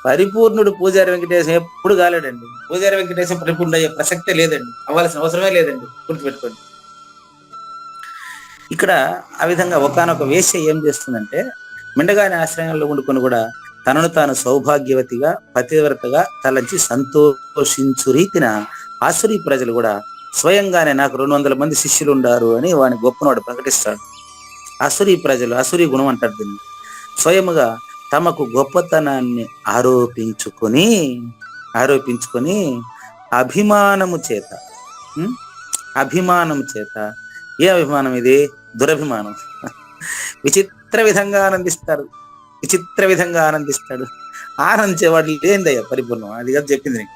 పరిపూర్ణుడు పూజారి వెంకటేశం ఎప్పుడు కాలేడండి. పూజారి వెంకటేశం పరిపూర్ణుడు అయ్యే ప్రసక్తే లేదండి, అవ్వాల్సిన అవసరమే లేదండి. గుర్తుపెట్టుకోండి. ఇక్కడ ఆ విధంగా ఒకానొక వేశ్య ఏం చేస్తుందంటే, మెండగాని ఆశ్రయంలో ఉండుకొని కూడా తనను తాను సౌభాగ్యవతిగా పతివ్రతగా తలంచి సంతోషించు రీతిన ఆసురీ ప్రజలు కూడా స్వయంగానే నాకు 200 మంది శిష్యులు ఉండారు అని వాని గొప్పనోడు ప్రకటిస్తాడు. అసురీ ప్రజలు, అసురీ గుణం అంటారు దీన్ని, స్వయముగా తమకు గొప్పతనాన్ని ఆరోపించుకొని అభిమానము చేత ఏ అభిమానం ఇది? దురభిమానం. విచిత్ర విధంగా ఆనందిస్తాడు. ఆనందించేవాడు లేదయ్యా పరిపూర్ణం. అది కదా చెప్పింది నీకు.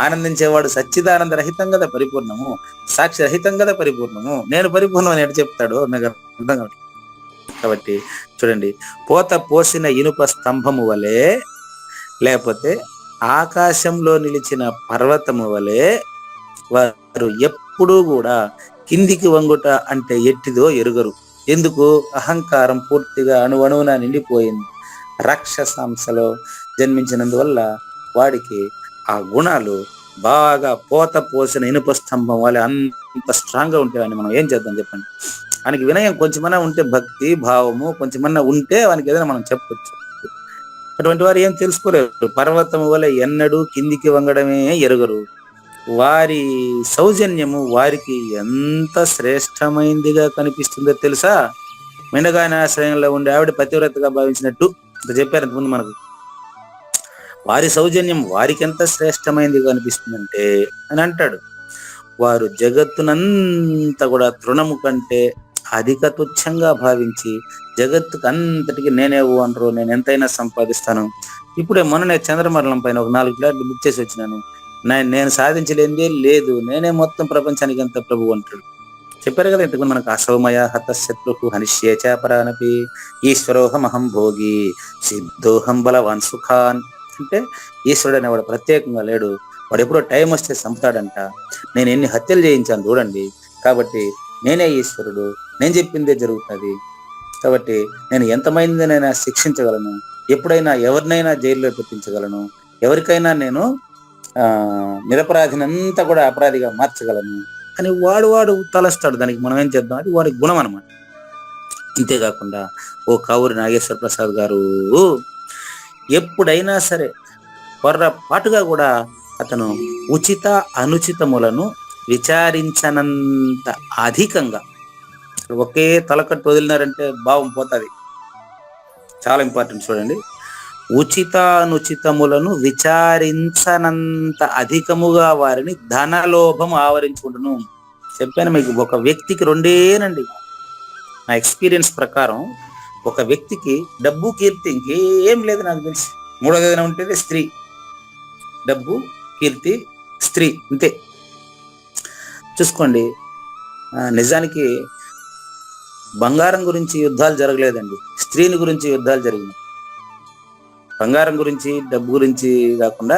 ఆనందించేవాడు సచ్చిదానంద రహితం కదా పరిపూర్ణము, సాక్షి రహితం కదా పరిపూర్ణము. నేను పరిపూర్ణం అని ఎటు చెప్తాడు నాకు అర్థం కావట్లేదు. కాబట్టి చూడండి, పోత పోసిన ఇనుప స్తంభము వలె, లేకపోతే ఆకాశంలో నిలిచిన పర్వతము వలె వారు ఎప్పుడూ కూడా కిందికి వంగుట అంటే ఎట్టిదో ఎరుగరు. ఎందుకు? అహంకారం పూర్తిగా అణువణువున నిండిపోయింది. రాక్షసాంశలో జన్మించినందువల్ల వాడికి ఆ గుణాలు బాగా పోత పోసిన ఇనుప స్తంభం వల్ల అంత స్ట్రాంగ్ గా ఉంటాయని మనం ఏం చేద్దాం చెప్పండి. ఆయనకి వినయం కొంచెమన్నా ఉంటే, భక్తి భావము కొంచెమన్నా ఉంటే వానికి ఏదైనా మనం చెప్పొచ్చు. అటువంటి వారు ఏం తెలుసుకోలేరు. పర్వతము వల్ల ఎన్నడూ కిందికి వంగడమే ఎరుగరు. వారి సౌజన్యము వారికి ఎంత శ్రేష్టమైందిగా కనిపిస్తుందో తెలుసా? మెండగాని ఆశ్రయంలో ఉండే ఆవిడ పతివ్రతగా భావించినట్టు చెప్పారు అంతకుముందు మనకు. వారి సౌజన్యం వారికి ఎంత శ్రేష్టమైందిగా అనిపిస్తుందంటే అని అంటాడు. వారు జగత్తునంతా కూడా తృణము కంటే అధిక తుచ్చంగా భావించి జగత్తుకు అంతటికి నేనే అనరు, నేను ఎంతైనా సంపాదిస్తాను. ఇప్పుడే మొన్ననే చంద్రమండలం పైన ఒక 4 ఫ్లాట్లు బుక్ చేసి వచ్చినాను, నేను సాధించలేనిదే లేదు, నేనే మొత్తం ప్రపంచానికి ఎంత ప్రభు అంటాడు. చెప్పారు కదా ఇంతకు మనకు, అసౌమయ హతశత్రు హనిష్యే చాపరానపి ఈశ్వరోహమహం భోగి సిద్ధోహం బలవాన్ సుఖాన్. అంటే ఈశ్వరుడు అనేవాడు ప్రత్యేకంగా లేడు, వాడు ఎప్పుడో టైం వస్తే చంపుతాడంట. నేను ఎన్ని హత్యలు చేయించాను చూడండి, కాబట్టి నేనే ఈశ్వరుడు, నేను చెప్పిందే జరుగుతుంది. కాబట్టి నేను ఎంతమందినైనా శిక్షించగలను, ఎప్పుడైనా ఎవరినైనా జైల్లో పెట్టించగలను, ఎవరికైనా నేను నిరపరాధినంతా కూడా అపరాధిగా మార్చగలను అని వాడు తలస్తాడు. దానికి మనం ఏం చేద్దాం? అది వాడి గుణం అనమాట. ఇంతేకాకుండా ఓ కావూరి నాగేశ్వర ప్రసాద్ గారు ఎప్పుడైనా సరే పొర్రపాటుగా కూడా అతను ఉచిత అనుచితములను విచారించనంత అధికంగా, ఒకే తలకట్టు వదిలినారంటే భావం పోతుంది. చాలా ఇంపార్టెంట్ చూడండి. ఉచితానుచితములను విచారించనంత అధికముగా వారిని ధనలోభం ఆవరించుకుంటును. చెప్పాను మీకు, ఒక వ్యక్తికి రెండేనండి. నా ఎక్స్పీరియన్స్ ప్రకారం ఒక వ్యక్తికి డబ్బు కీర్తి ఇంకేం లేదు నాకు తెలిసి. మూడోది ఏదైనా ఉంటేది స్త్రీ. డబ్బు కీర్తి స్త్రీ, అంతే. చూసుకోండి, నిజానికి బంగారం గురించి యుద్ధాలు జరగలేదండి, స్త్రీని గురించి యుద్ధాలు జరిగినాయి. బంగారం గురించి డబ్బు గురించి కాకుండా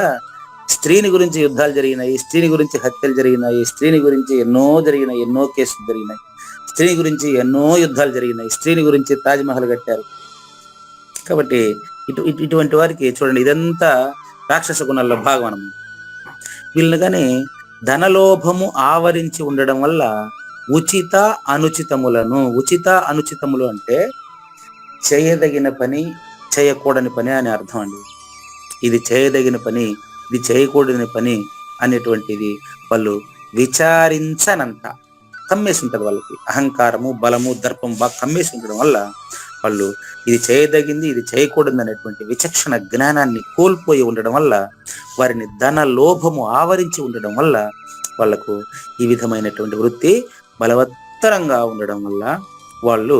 స్త్రీని గురించి యుద్ధాలు జరిగినాయి, స్త్రీని గురించి హత్యలు జరిగినాయి, స్త్రీని గురించి ఎన్నో కేసులు జరిగినాయి, స్త్రీని గురించి ఎన్నో యుద్ధాలు జరిగినాయి, స్త్రీని గురించి తాజ్మహల్ కట్టారు. కాబట్టి ఇటువంటి వారికి చూడండి, ఇదంతా రాక్షస గుణాల్లో భాగం అన్నమాట. వీళ్ళని కానీ ధనలోభము ఆవరించి ఉండడం వల్ల ఉచిత అనుచితములు అంటే చేయదగిన పని, చేయకూడని పని అని అర్థం అండి. ఇది చేయదగిన పని, ఇది చేయకూడని పని అనేటువంటిది వాళ్ళు విచారించనంత కమ్మేసి ఉంటుంది. వాళ్ళకి అహంకారము, బలము, దర్పం బాగా కమ్మేసి ఉండడం వల్ల వాళ్ళు ఇది చేయదగింది, ఇది చేయకూడదు అనేటువంటి విచక్షణ జ్ఞానాన్ని కోల్పోయి ఉండడం వల్ల, వారిని ధన లోభము ఆవరించి ఉండడం వల్ల వాళ్లకు ఈ విధమైనటువంటి వృత్తి బలవత్తరంగా ఉండడం వల్ల వాళ్ళు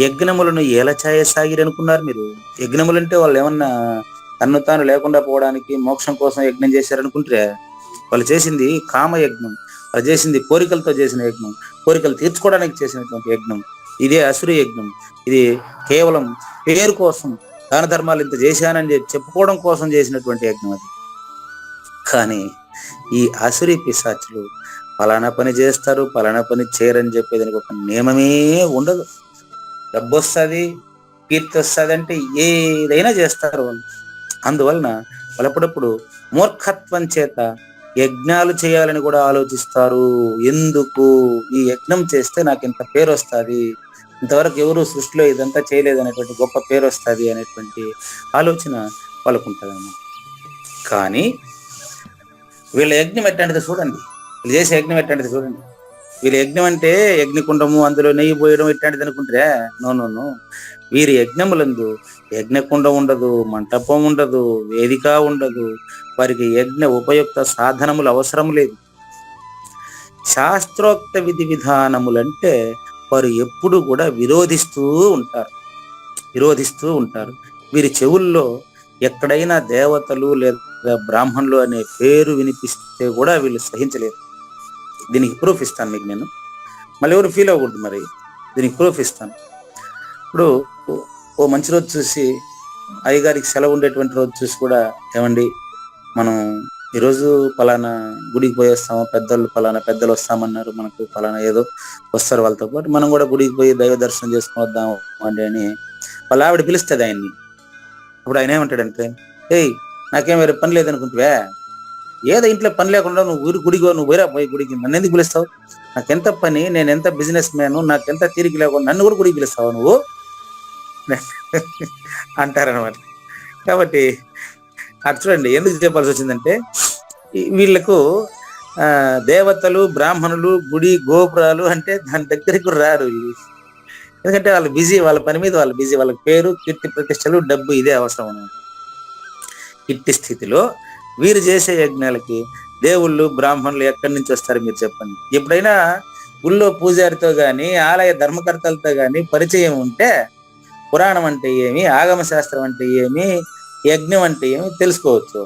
యజ్ఞములను ఎలా చేయసాగిరనుకున్నారు మీరు? యజ్ఞములంటే వాళ్ళు ఏమన్నా తన్ను తాను లేకుండా పోవడానికి మోక్షం కోసం యజ్ఞం చేశారనుకుంటే, వాళ్ళు చేసింది కామయజ్ఞం, వాళ్ళు చేసింది కోరికలతో చేసిన యజ్ఞం, కోరికలు తీర్చుకోవడానికి చేసినటువంటి యజ్ఞం. ఇదే అసురు యజ్ఞం. ఇది కేవలం పేరు కోసం, దాన ధర్మాలు ఇంత చేశానని చెప్పుకోవడం కోసం చేసినటువంటి యజ్ఞం అది. కానీ ఈ అసురి పిశాచులు పలానా పని చేస్తారు, పలానా పని చేయరని చెప్పేదానికి ఒక నియమమే ఉండదు. డబ్బు వస్తుంది, కీర్తి వస్తుంది అంటే ఏదైనా చేస్తారు వాళ్ళు. అందువలన వాళ్ళప్పుడప్పుడు మూర్ఖత్వం చేత యజ్ఞాలు చేయాలని కూడా ఆలోచిస్తారు. ఎందుకు? ఈ యజ్ఞం చేస్తే నాకు ఇంత పేరు వస్తుంది, ఇంతవరకు ఎవరు సృష్టిలో ఇదంతా చేయలేదు అనేటువంటి గొప్ప పేరు వస్తుంది అనేటువంటి ఆలోచన వాళ్ళకు ఉంటుంది. కానీ వీళ్ళ యజ్ఞం ఎట్లాంటిది చూడండి, వీళ్ళు చేసే యజ్ఞం ఎట్లాంటిది చూడండి. వీళ్ళ యజ్ఞం అంటే యజ్ఞకుండము, అందులో నెయ్యి పోయడం ఇట్లాంటిది అనుకుంటారే. నో. వీరి యజ్ఞములందు యజ్ఞకుండం ఉండదు, మంటపం ఉండదు, వేదిక ఉండదు. వారికి యజ్ఞ ఉపయుక్త సాధనములు అవసరం లేదు. శాస్త్రోక్త విధి విధానములంటే వారు ఎప్పుడు కూడా విరోధిస్తూ ఉంటారు. వీరి చెవుల్లో ఎక్కడైనా దేవతలు లేదా బ్రాహ్మణులు అనే పేరు వినిపిస్తే కూడా వీళ్ళు సహించలేరు. దీనికి ప్రూఫ్ ఇస్తాను మీకు నేను, మళ్ళీ ఎవరు ఫీల్ అవ్వకూడదు. మరి దీనికి ప్రూఫ్ ఇస్తాను. ఇప్పుడు ఓ మంచి రోజు చూసి, అయ్యగారికి సెలవు ఉండేటువంటి రోజు చూసి కూడా, ఏమండి మనం ఈరోజు పలానా గుడికి పోయి వస్తాము, పలానా పెద్దలు వస్తామన్నారు, మనకు పలానా ఏదో వస్తారు వాళ్ళతో పాటు, మనం కూడా గుడికి పోయి దైవ దర్శనం చేసుకుని వద్దాం అంటే అని వాళ్ళ ఆవిడ పిలుస్తుంది ఆయన్ని. అప్పుడు ఆయన ఏమంటాడంటే, ఏయ్ నాకేం వేరే పని లేదనుకుంటువే, ఏదో ఇంట్లో పని లేకుండా నువ్వు గుడికి నువ్వు పోయిరా, పోయి గుడికి నన్ను ఎందుకు పిలుస్తావు? నాకెంత పని, నేను ఎంత బిజినెస్ మ్యాను, నాకెంత తీరిక లేకుండా నన్ను కూడా గుడికి పిలుస్తావు నువ్వు అంటారనమాట. కాబట్టి అటు చూడండి, ఎందుకు చెప్పాల్సి వచ్చిందంటే వీళ్ళకు దేవతలు, బ్రాహ్మణులు, గుడి, గోపురాలు అంటే దాని దగ్గరికి రారు. ఎందుకంటే వాళ్ళు బిజీ, వాళ్ళ పని మీద వాళ్ళు బిజీ. వాళ్ళకి పేరు, కీర్తి, ప్రతిష్టలు, డబ్బు ఇదే అవసరం అన్నమాట. ఇట్టి స్థితిలో వీరు చేసే యజ్ఞాలకి దేవుళ్ళు, బ్రాహ్మణులు ఎక్కడి నుంచి వస్తారు మీరు చెప్పండి? ఎప్పుడైనా గుళ్ళో పూజారితో గాని, ఆలయ ధర్మకర్తలతో గాని పరిచయం ఉంటే పురాణం అంటే ఏమి, ఆగమ శాస్త్రం అంటే ఏమి, యజ్ఞం అంటే ఏమి తెలుసుకోవచ్చు.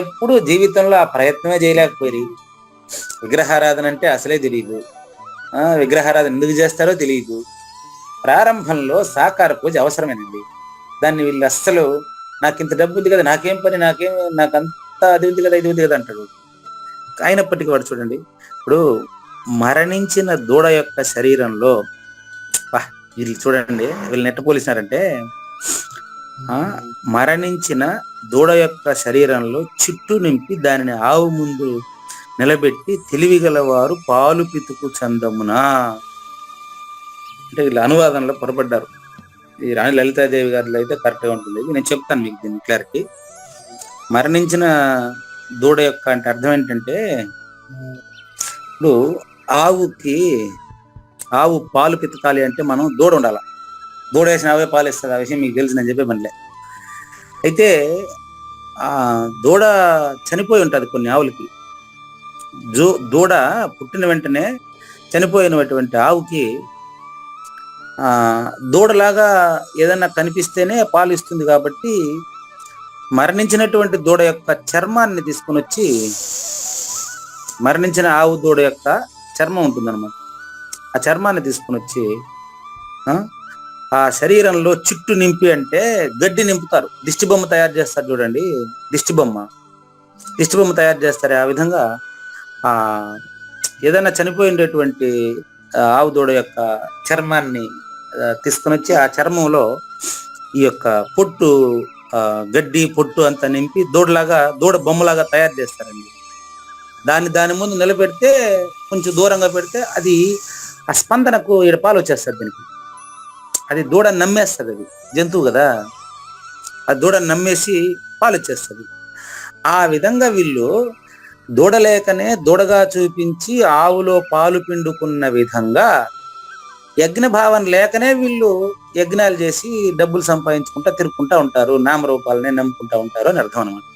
ఎప్పుడు జీవితంలో ఆ ప్రయత్నమే చేయలేకపోయి, విగ్రహారాధన అంటే అసలే తెలియదు, విగ్రహారాధన ఎందుకు చేస్తారో తెలియదు. ప్రారంభంలో సాకార పూజ అవసరమేనండి. దాన్ని వీళ్ళు అస్సలు నాకు ఇంత డబ్బు ఉంది కదా, నాకేం పని, నాకంత అది ఉంది కదా, ఇది ఉంది కదా అంటాడు. అయినప్పటికీ వాడు చూడండి, ఇప్పుడు మరణించిన దూడ యొక్క శరీరంలో వీళ్ళు చూడండి, వీళ్ళు నెట్ట పోలిసినారంటే, మరణించిన దూడ యొక్క శరీరంలో చిట్టు నింపి దానిని ఆవు ముందు నిలబెట్టి తెలివిగలవారు పాలు పితుకు చందమునా అంటే వీళ్ళు అనువాదంలో పొరపడ్డారు. ఈ రాణి లలితాదేవి గారిలో అయితే కరెక్ట్గా ఉంటుంది. నేను చెప్తాను మీకు దీని క్లారిటీ. మరణించిన దూడ యొక్క అంటే అర్థం ఏంటంటే, ఇప్పుడు ఆవు పాలు పితకాలి అంటే మనం దూడ ఉండాల. దూడ వేసిన ఆవే పాలు ఇస్తుంది. ఆ విషయం మీకు తెలిసి నేను చెప్పే పనిలే. అయితే ఆ దూడ చనిపోయి ఉంటుంది కొన్ని ఆవులకి. దూడ పుట్టిన వెంటనే చనిపోయినటువంటి ఆవుకి దూడలాగా ఏదన్నా కనిపిస్తేనే పాలు ఇస్తుంది. కాబట్టి మరణించినటువంటి దూడ యొక్క చర్మాన్ని తీసుకుని వచ్చి, మరణించిన ఆవు దూడ యొక్క చర్మం ఉంటుందన్నమాట, ఆ చర్మాన్ని తీసుకుని వచ్చి ఆ శరీరంలో చిట్టు నింపి అంటే గడ్డి నింపుతారు. దిష్టి బొమ్మ తయారు చేస్తారు చూడండి, దిష్టి బొమ్మ తయారు చేస్తారు. ఆ విధంగా ఏదైనా చనిపోయినటువంటి ఆవు దూడ యొక్క చర్మాన్ని తీసుకుని వచ్చి ఆ చర్మంలో ఈ యొక్క పొట్టు, గడ్డి పొట్టు అంతా నింపి దూడ బొమ్మలాగా తయారు చేస్తారండి. దాని ముందు నిలబెడితే కొంచెం దూరంగా పెడితే అది ఆ స్పందనకు పాలు వచ్చేస్తుంది దీనికి. అది దూడని నమ్మేస్తుంది, అది జంతువు కదా, ఆ దూడని నమ్మేసి పాలు వచ్చేస్తుంది. ఆ విధంగా వీళ్ళు దూడలేకనే దూడగా చూపించి ఆవులో పాలు పిండుకున్న విధంగా యజ్ఞ భావన లేకనే వీళ్ళు యజ్ఞాలు చేసి డబ్బులు సంపాదించుకుంటా తిరుగుకుంటా ఉంటారు, నామరూపాలనే నమ్ముకుంటా ఉంటారు అని అర్థం అనమాట.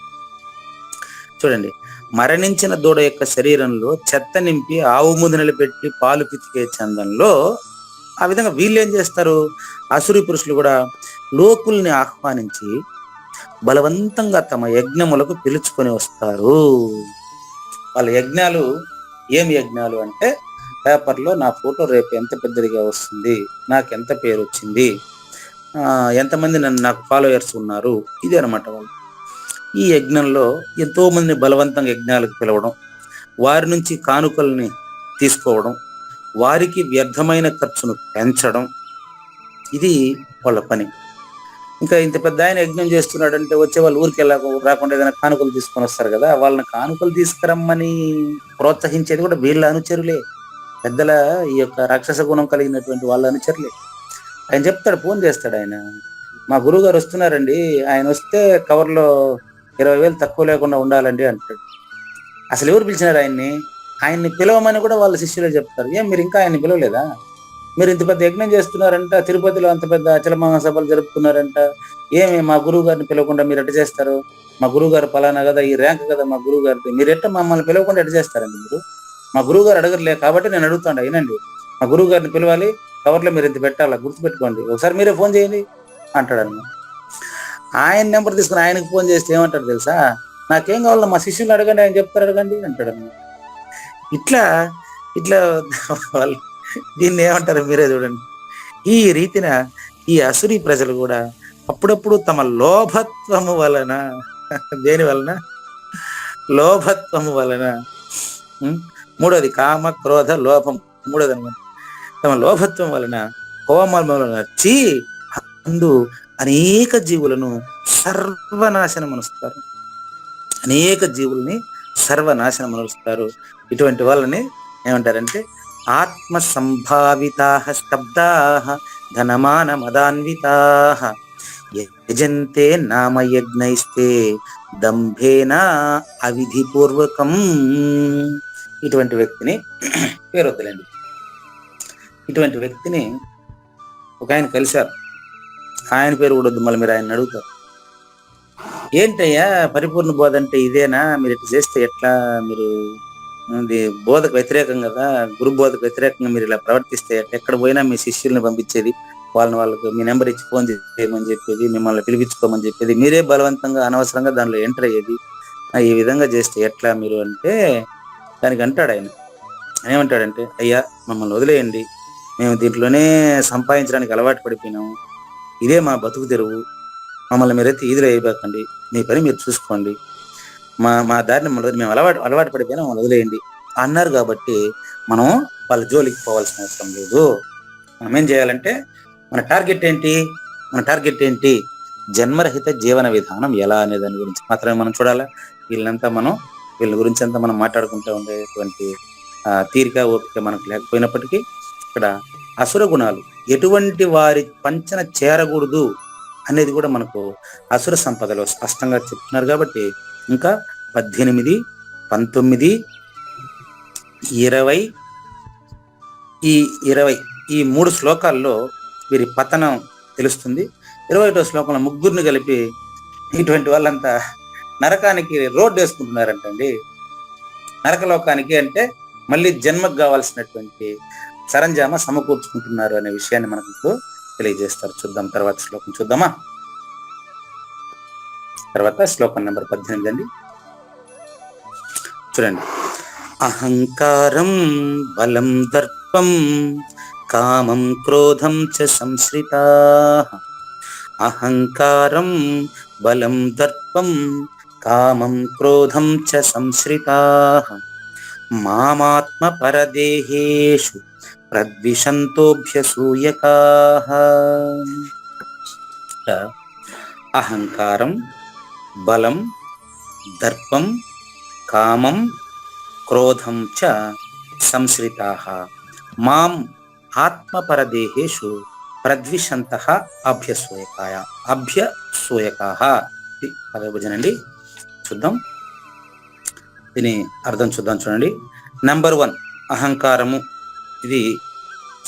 చూడండి, మరణించిన దూడ యొక్క శరీరంలో చెత్త నింపి ఆవు ముందు నిలబెట్టి పాలు పితికే చందంలో ఆ విధంగా వీళ్ళు ఏం చేస్తారు, అసురి పురుషులు కూడా లోకుల్ని ఆహ్వానించి బలవంతంగా తమ యజ్ఞములకు పిలుచుకొని వస్తారు. వాళ్ళ యజ్ఞాలు ఏం యజ్ఞాలు అంటే, పేపర్లో నా ఫోటో రేపు ఎంత పెద్దదిగా వస్తుంది, నాకు ఎంత పేరు వచ్చింది, ఎంతమంది నాకు ఫాలోయర్స్ ఉన్నారు, ఇది అనమాట వాళ్ళు. ఈ యజ్ఞంలో ఎంతో మందిని బలవంతంగా యజ్ఞాలకు పిలవడం, వారి నుంచి కానుకల్ని తీసుకోవడం, వారికి వ్యర్థమైన ఖర్చును పెంచడం, ఇది వాళ్ళ పని. ఇంకా ఇంత పెద్ద ఆయన యజ్ఞం చేస్తున్నాడంటే వచ్చే వాళ్ళు ఊరికి రాకుండా ఏదైనా కానుకలు తీసుకొని వస్తారు కదా, వాళ్ళని కానుకలు తీసుకురమ్మని ప్రోత్సహించేది కూడా వీళ్ళ అనుచరులే, పెద్దల ఈ యొక్క రాక్షస గుణం కలిగినటువంటి వాళ్ళ అనుచరులే. ఆయన చెప్తాడు, ఫోన్ చేస్తాడు ఆయన, మా గురువు గారు వస్తున్నారండి, ఆయన వస్తే కవర్లో 20,000 తక్కువ లేకుండా ఉండాలండి అంటాడు. అసలు ఎవరు పిలిచినారు ఆయన్ని పిలవమని కూడా వాళ్ళ శిష్యులే చెప్తారు. ఏం మీరు ఇంకా ఆయన్ని పిలవలేదా, మీరు ఇంత పెద్ద యజ్ఞం చేస్తున్నారంట, తిరుపతిలో అంత పెద్ద అచల మహాసభలు జరుపుతున్నారంట, ఏమి మా గురువు గారిని పిలవకుండా మీరు ఎట్ట చేస్తారు, మా గురువు గారు పలానా కదా, ఈ ర్యాంక్ కదా మా గురువు గారిది, మీరు ఎట్ట మమ్మల్ని పిలవకుండా ఎట్ట చేస్తారండి, మీరు మా గురువు గారు అడగలే కాబట్టి నేను అడుగుతాను, అయినండి మా గురువు గారిని పిలవాలి, కవర్లో మీరు ఇంత పెట్టాలా, గుర్తుపెట్టుకోండి, ఒకసారి మీరే ఫోన్ చేయండి అంటాడు అన్నమాట. ఆయన నెంబర్ తీసుకుని ఆయనకు ఫోన్ చేస్తే ఏమంటాడు తెలుసా, నాకేం కావాలో మా శిష్యులు అడగండి, ఆయన చెప్తారు అడగండి అంటాడు అన్నమాట. ఇట్లా ఇట్లా వాళ్ళు దీన్ని ఏమంటారు మీరే చూడండి. ఈ రీతిన ఈ అసురీ ప్రజలు కూడా అప్పుడప్పుడు తమ లోభత్వము వలన, దేని వలన, లోభత్వము వలన, మూడోది కామ క్రోధ లోభం, మూడోది అనమాట, తమ లోభత్వం వలన హోమాల వచ్చి అందు అనేక జీవులను సర్వనాశనం అనుస్తారు, అనేక జీవుల్ని సర్వనాశనం అనుస్తారు. ఇటువంటి వాళ్ళని ఏమంటారంటే ఆత్మ సంభావితా స్తబ్దా ధనమాన మదాన్వితా యజంతే నామయజ్ఞైస్తే దంభేన అవిధిపూర్వకం. ఇటువంటి వ్యక్తిని పేరు వద్దులేండి, ఇటువంటి వ్యక్తిని ఒక ఆయన కలిశారు, ఆయన పేరు కూడా వద్దు, మళ్ళీ మీరు ఆయన అడుగుతారు, ఏంటయ్యా పరిపూర్ణ బోధ అంటే ఇదేనా, మీరు ఇట్లా చేస్తే ఎట్లా, మీరు బోధకు వ్యతిరేకం కదా, గురు బోధకు వ్యతిరేకంగా మీరు ఇలా ప్రవర్తిస్తే ఎక్కడ పోయినా మీ శిష్యుల్ని పంపించేది, వాళ్ళకి మీ నెంబర్ ఇచ్చి ఫోన్ చేయమని చెప్పేది, మిమ్మల్ని పిలిపించుకోమని చెప్పేది, మీరే బలవంతంగా అనవసరంగా దానిలో ఎంటర్ అయ్యేది, ఈ విధంగా చేస్తే ఎట్లా మీరు అంటే, దానికి అంటాడు ఆయన, ఏమంటాడంటే, అయ్యా మమ్మల్ని వదిలేయండి, మేము దీంట్లోనే సంపాదించడానికి అలవాటు పడిపోయినాము, ఇదే మా బతుకు తెరువు, మమ్మల్ని మీరైతే ఈదులు అయిపోకండి, మీ పని మీరు చూసుకోండి, మా దారిని మేము అలవాటు పడిపోయినా మమ్మల్ని వదిలేయండి అన్నారు. కాబట్టి మనం వాళ్ళ జోలికి పోవాల్సిన అవసరం లేదు. మనం ఏం చేయాలంటే మన టార్గెట్ ఏంటి, జన్మరహిత జీవన విధానం ఎలా అనే దాని గురించి మాత్రమే మనం చూడాలా. వీళ్ళ గురించి అంతా మనం మాట్లాడుకుంటూ ఉండేటువంటి తీరిక ఓపిక మనకు లేకపోయినప్పటికీ, ఇక్కడ అసుర గుణాలు ఎటువంటి వారి పంచన చేరకూడదు అనేది కూడా మనకు అసుర సంపదలో స్పష్టంగా చెప్తున్నారు. కాబట్టి ఇంకా 18, 19, 20 ఈ 3 శ్లోకాల్లో వీరి పతనం తెలుస్తుంది. 21వ శ్లోకంలో ముగ్గురిని కలిపి ఇటువంటి వాళ్ళంతా నరకానికి రోడ్డు వేసుకుంటున్నారంటండి. నరకలోకానికి అంటే మళ్ళీ జన్మకు కావాల్సినటువంటి సరంజామా సమకూర్చుకుంటున్నారు అనే విషయాన్ని మనకు ఇప్పుడు తెలియజేస్తారు. చూద్దాం, తర్వాత శ్లోకం చూద్దామా. తర్వాత శ్లోకం నెంబర్ 18 అండి, చూడండి. అహంకారం బలం దర్పం కామం క్రోధం చ సంశ్రితాః, అహంకారం బలం దర్పం కామం క్రోధం చ సంశ్రితాః మామాత్మ పరదేహేషు ప్రద్విషంతోభ్యసూయకాః. అహంకారం బలం దర్పం కామం క్రోధం చ సంశ్రితాః మాం ఆత్మపరదేహేషు ప్రద్విషంతః అభ్యసూయకాః. ఇది పదవిభజన అండి. చూద్దాం, దీని అర్థం చూద్దాం. చూడండి, నెంబర్ 1 అహంకారము. ఇది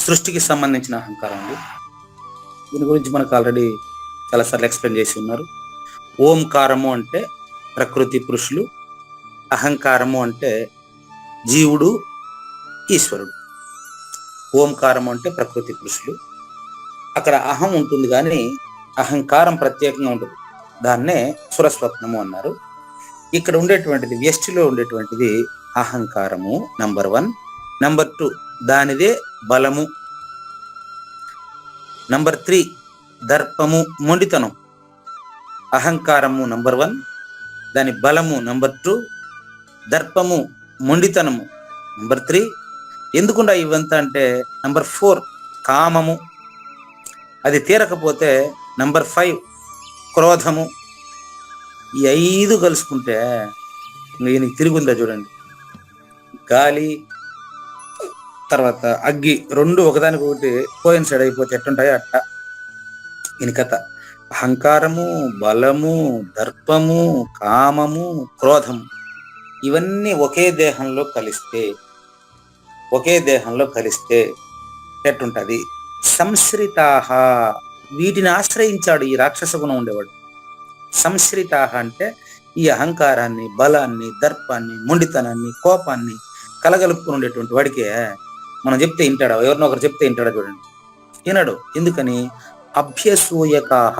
సృష్టికి సంబంధించిన అహంకారం అండి. దీని గురించి మనకు ఆల్రెడీ చాలాసార్లు ఎక్స్ప్లెయిన్ చేసి ఉన్నారు. ఓంకారము అంటే ప్రకృతి పురుషులు, అహంకారము అంటే జీవుడు ఈశ్వరుడు. ఓంకారము అంటే ప్రకృతి పురుషులు, అక్కడ అహం ఉంటుంది కానీ అహంకారం ప్రత్యేకంగా ఉంటుంది. దాన్నే సురస్వప్నము అన్నారు. ఇక్కడ ఉండేటువంటిది వ్యష్టిలో ఉండేటువంటిది అహంకారము నంబర్ 1. నంబర్ 2 దానిదే బలము. నంబర్ 3 దర్పము, మొండితనం. అహంకారము నంబర్ 1, దాని బలము నంబర్ 2, దర్పము మొండితనము నంబర్ 3. ఎందుకుండా ఇవంతా అంటే నంబర్ 4 కామము, అది తీరకపోతే నంబర్ 5 క్రోధము. ఈ 5 కలుసుకుంటే ఈయనకి తిరుగుందా చూడండి. గాలి తర్వాత అగ్గి 2 ఒకదానికొకటి కోయిన్సైడ్ అయిపోతే ఎట్టుంటాయో అట్ట ఈయన కథ. అహంకారము, బలము, దర్పము, కామము, క్రోధము ఇవన్నీ ఒకే దేహంలో కలిస్తే ఎట్టుంటది? సంశ్రితాహ, వీటిని ఆశ్రయించాడు ఈ రాక్షస గుణం ఉండేవాడు. సంశ్రితాహ అంటే ఈ అహంకారాన్ని, బలాన్ని, దర్పాన్ని, మొండితనాన్ని, కోపాన్ని కలగలుపుకుని ఉండేటువంటి వాడికే మనం చెప్తే వింటాడా? ఎవరినో ఒకరు చెప్తే వింటాడా? చూడండి, వినడు. ఎందుకని? అభ్యసూయకాహ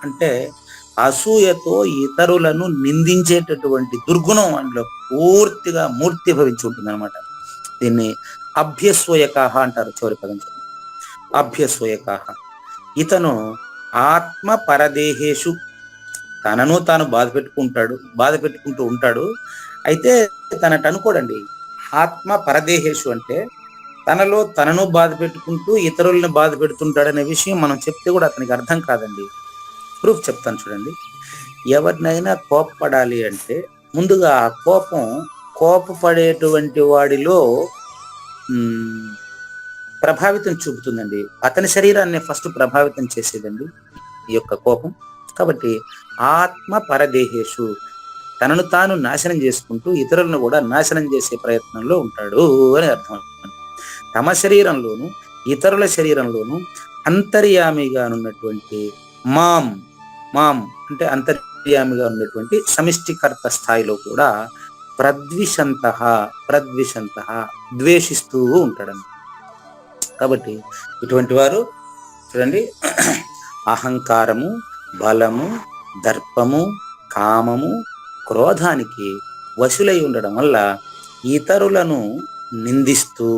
అంటే అసూయతో ఇతరులను నిందించేటటువంటి దుర్గుణం అందులో పూర్తిగా మూర్తిభవించి ఉంటుంది అనమాట. దీన్ని అభ్యసూయకాహ అంటారు. చివరి పదం అభ్యసూయకాహ. ఇతను ఆత్మ పరదేహేషు, తనను తాను బాధ పెట్టుకుంటూ ఉంటాడు. అయితే తనట అనుకోడండి. ఆత్మ పరదేహేషు అంటే తనలో తనను బాధ పెట్టుకుంటూ ఇతరులను బాధ పెడుతుంటాడనే విషయం మనం చెప్తే కూడా అతనికి అర్థం కాదండి. ప్రూఫ్ చెప్తాను చూడండి. ఎవరినైనా కోపపడాలి అంటే ముందుగా ఆ కోపపడేటువంటి వాడిలో ప్రభావితం చూపుతుందండి. అతని శరీరాన్ని ఫస్ట్ ప్రభావితం చేసేదండి ఈ యొక్క కోపం. కాబట్టి ఆత్మ పరదేహేషు, తనను తాను నాశనం చేసుకుంటూ ఇతరులను కూడా నాశనం చేసే ప్రయత్నంలో ఉంటాడు అని అర్థం. తమ శరీరంలోను ఇతరుల శరీరంలోను అంతర్యామిగా ఉన్నటువంటి మాం అంటే అంతర్యామిగా ఉన్నటువంటి సమిష్టికర్త స్థాయిలో కూడా ప్రద్విషంత ద్వేషిస్తూ ఉంటాడని. కాబట్టి ఇటువంటి వారు చూడండి, అహంకారము, బలము, దర్పము, కామము, క్రోధానికి వశులై ఉండడం వల్ల ఇతరులను నిందిస్తూ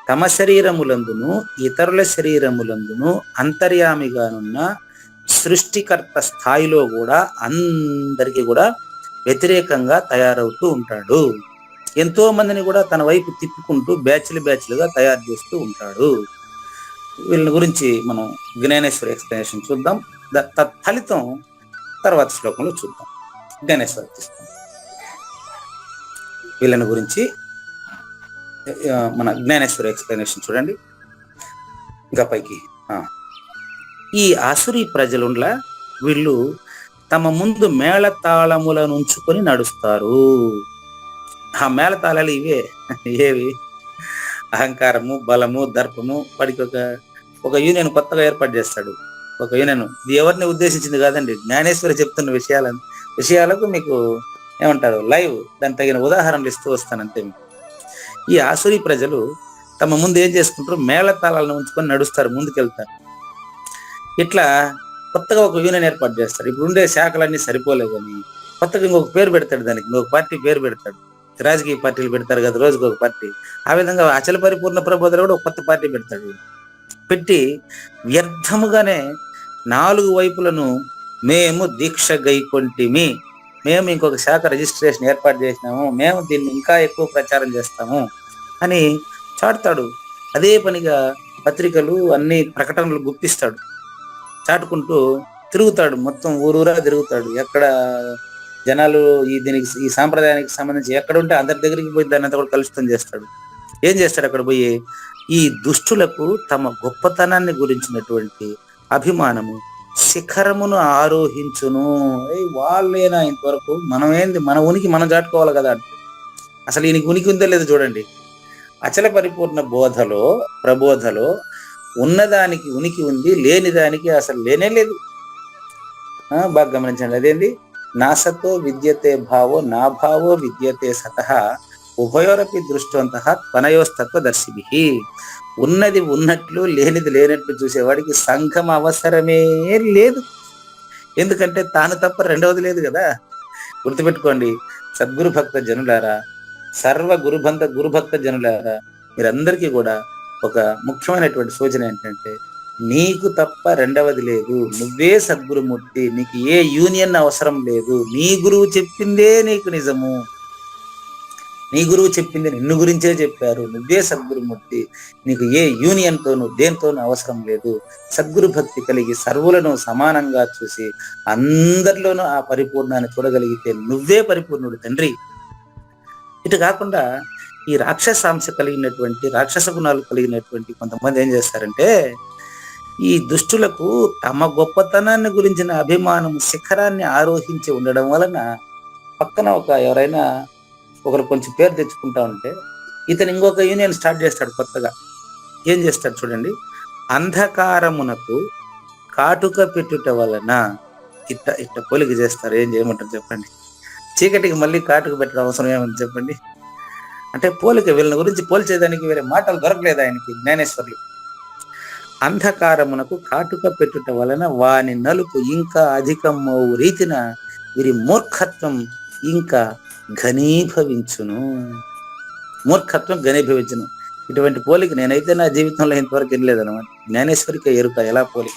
తమ శరీరములందును ఇతరుల శరీరములందును అంతర్యామిగానున్న సృష్టికర్త స్థాయిలో కూడా అందరికీ కూడా వ్యతిరేకంగా తయారవుతూ ఉంటాడు. ఎంతో మందిని కూడా తన వైపు తిప్పుకుంటూ బ్యాచ్లుగా తయారు చేస్తూ ఉంటాడు. వీళ్ళని గురించి మనం జ్ఞానేశ్వరి ఎక్స్ప్లెనేషన్ చూద్దాం. తత్ఫలితం తర్వాత శ్లోకంలో చూద్దాం. జ్ఞానేశ్వరి తీస్తాం. వీళ్ళని గురించి మన జ్ఞానేశ్వరి ఎక్స్ప్లెనేషన్ చూడండి. ఇంకా పైకి ఈ ఆసురీ ప్రజలుండ్ల వీళ్ళు తమ ముందు మేళతాళములను ఉంచుకొని నడుస్తారు. ఆ మేళతాళాలు ఏవి? అహంకారము, బలము, దర్పము. వాడికి ఒక యూనియన్ కొత్తగా ఏర్పాటు చేస్తాడు. ఒక యూనియన్. ఇది ఎవరిని ఉద్దేశించింది కాదండి, జ్ఞానేశ్వరి చెప్తున్న విషయాలకు మీకు ఏమంటారు లైవ్ దానికి తగిన ఉదాహరణలు ఇస్తూ వస్తానంతే. ఈ ఆసురీ ప్రజలు తమ ముందు ఏం చేసుకుంటారు? మేళతాళాలను ఉంచుకొని నడుస్తారు, ముందుకెళ్తారు. ఇట్లా కొత్తగా ఒక యూనియన్ ఏర్పాటు చేస్తారు. ఇప్పుడు ఉండే శాఖలన్నీ సరిపోలేదని కొత్తగా ఇంకొక పేరు పెడతాడు, దానికి ఇంకొక పార్టీ పేరు పెడతాడు. రాజకీయ పార్టీలు పెడతారు కదా రోజుకి ఒక పార్టీ. ఆ విధంగా అచల పరిపూర్ణ ప్రబోధన కూడా ఒక కొత్త పార్టీ పెడతాడు. పెట్టి వ్యర్థముగానే 4 వైపులను మేము దీక్ష గైకొంటిమి, మేము ఇంకొక శాఖ రిజిస్ట్రేషన్ ఏర్పాటు చేసినాము, మేము దీన్ని ఇంకా ఎక్కువ ప్రచారం చేస్తాము అని చాటుతాడు. అదే పనిగా పత్రికలు అన్ని ప్రకటనలు గుప్పిస్తాడు. చాటుకుంటూ తిరుగుతాడు, మొత్తం ఊరూరా తిరుగుతాడు. ఎక్కడ జనాలు ఈ సాంప్రదాయానికి సంబంధించి ఎక్కడ ఉంటే అందరి దగ్గరికి పోయి దాన్ని అంతా కూడా కలుషితం చేస్తాడు. ఏం చేస్తాడు అక్కడ పోయి? ఈ దుష్టులకు తమ గొప్పతనాన్ని గురించినటువంటి అభిమానము శిఖరమును ఆరోహించును. వాళ్ళేనా ఇంతవరకు, మనం ఏంది, మన ఉనికి మనం చాటుకోవాలి కదా. అసలు ఈయనకి ఉనికి ఉందో లేదో చూడండి. అచల పరిపూర్ణ ప్రబోధలో ఉన్నదానికి ఉనికి ఉంది, లేని దానికి అసలు లేనే లేదు. బాగా గమనించండి. అదేంది? నాసతో విద్యతే భావో నా భావో విద్యతే సతః ఉభయోరపి దృష్టవంతః త్వనయోస్తత్వదర్శిభిః. ఉన్నది ఉన్నట్లు లేనిది లేనట్లు చూసేవాడికి సంఘం అవసరమే లేదు. ఎందుకంటే తాను తప్ప రెండవది లేదు కదా. గుర్తుపెట్టుకోండి సద్గురు భక్త జనులారా, సర్వ గురుభక్త జనులారా, మీరందరికీ కూడా ఒక ముఖ్యమైనటువంటి సూచన ఏంటంటే, నీకు తప్ప రెండవది లేదు, నువ్వే సద్గురుమూర్తి, నీకు ఏ యూనియన్ అవసరం లేదు. నీ గురువు చెప్పిందే నీకు నిజము, నీ గురువు చెప్పింది నిన్ను గురించే చెప్పారు, నువ్వే సద్గురుమూర్తి, నీకు ఏ యూనియన్ తోనూ దేనితోనూ అవసరం లేదు. సద్గురు భక్తి కలిగి సర్వులను సమానంగా చూసి అందరిలోనూ ఆ పరిపూర్ణాన్ని చూడగలిగితే నువ్వే పరిపూర్ణుడు తండ్రి. ఇటు కాకుండా ఈ రాక్షసాంశ కలిగినటువంటి, రాక్షస గుణాలు కలిగినటువంటి కొంతమంది ఏం చేస్తారంటే, ఈ దుష్టులకు తమ గొప్పతనాన్ని గురించిన అభిమానం శిఖరాన్ని ఆరోహించి ఉండడం వలన పక్కన ఎవరైనా ఒకరు కొంచెం పేరు తెచ్చుకుంటా ఉంటే ఇతను ఇంకొక యూనియన్ స్టార్ట్ చేస్తాడు కొత్తగా. ఏం చేస్తాడు చూడండి. అంధకారమునకు కాటుక పెట్టుట వలన ఇట్ట పోలిక చేస్తారు. ఏం చేయమంటారు చెప్పండి? చీకటికి మళ్ళీ కాటుక పెట్టడం అవసరం ఏమని చెప్పండి? అంటే పోలిక, వీళ్ళని గురించి పోల్చేదానికి వేరే మాటలు దొరకలేదు ఆయనకి, జ్ఞానేశ్వర్లు. అంధకారమునకు కాటుక పెట్టుట వలన వాని నలుపు ఇంకా అధికమవు రీతిన వీరి మూర్ఖత్వం ఇంకా ఘనీభవించును. మూర్ఖత్వం ఘనీభవించును. ఇటువంటి పోలిక నేనైతే నా జీవితంలో ఇంతవరకు వెళ్ళలేదన్నమాట. జ్ఞానేశ్వరికి ఎరుక ఎలా పోలిక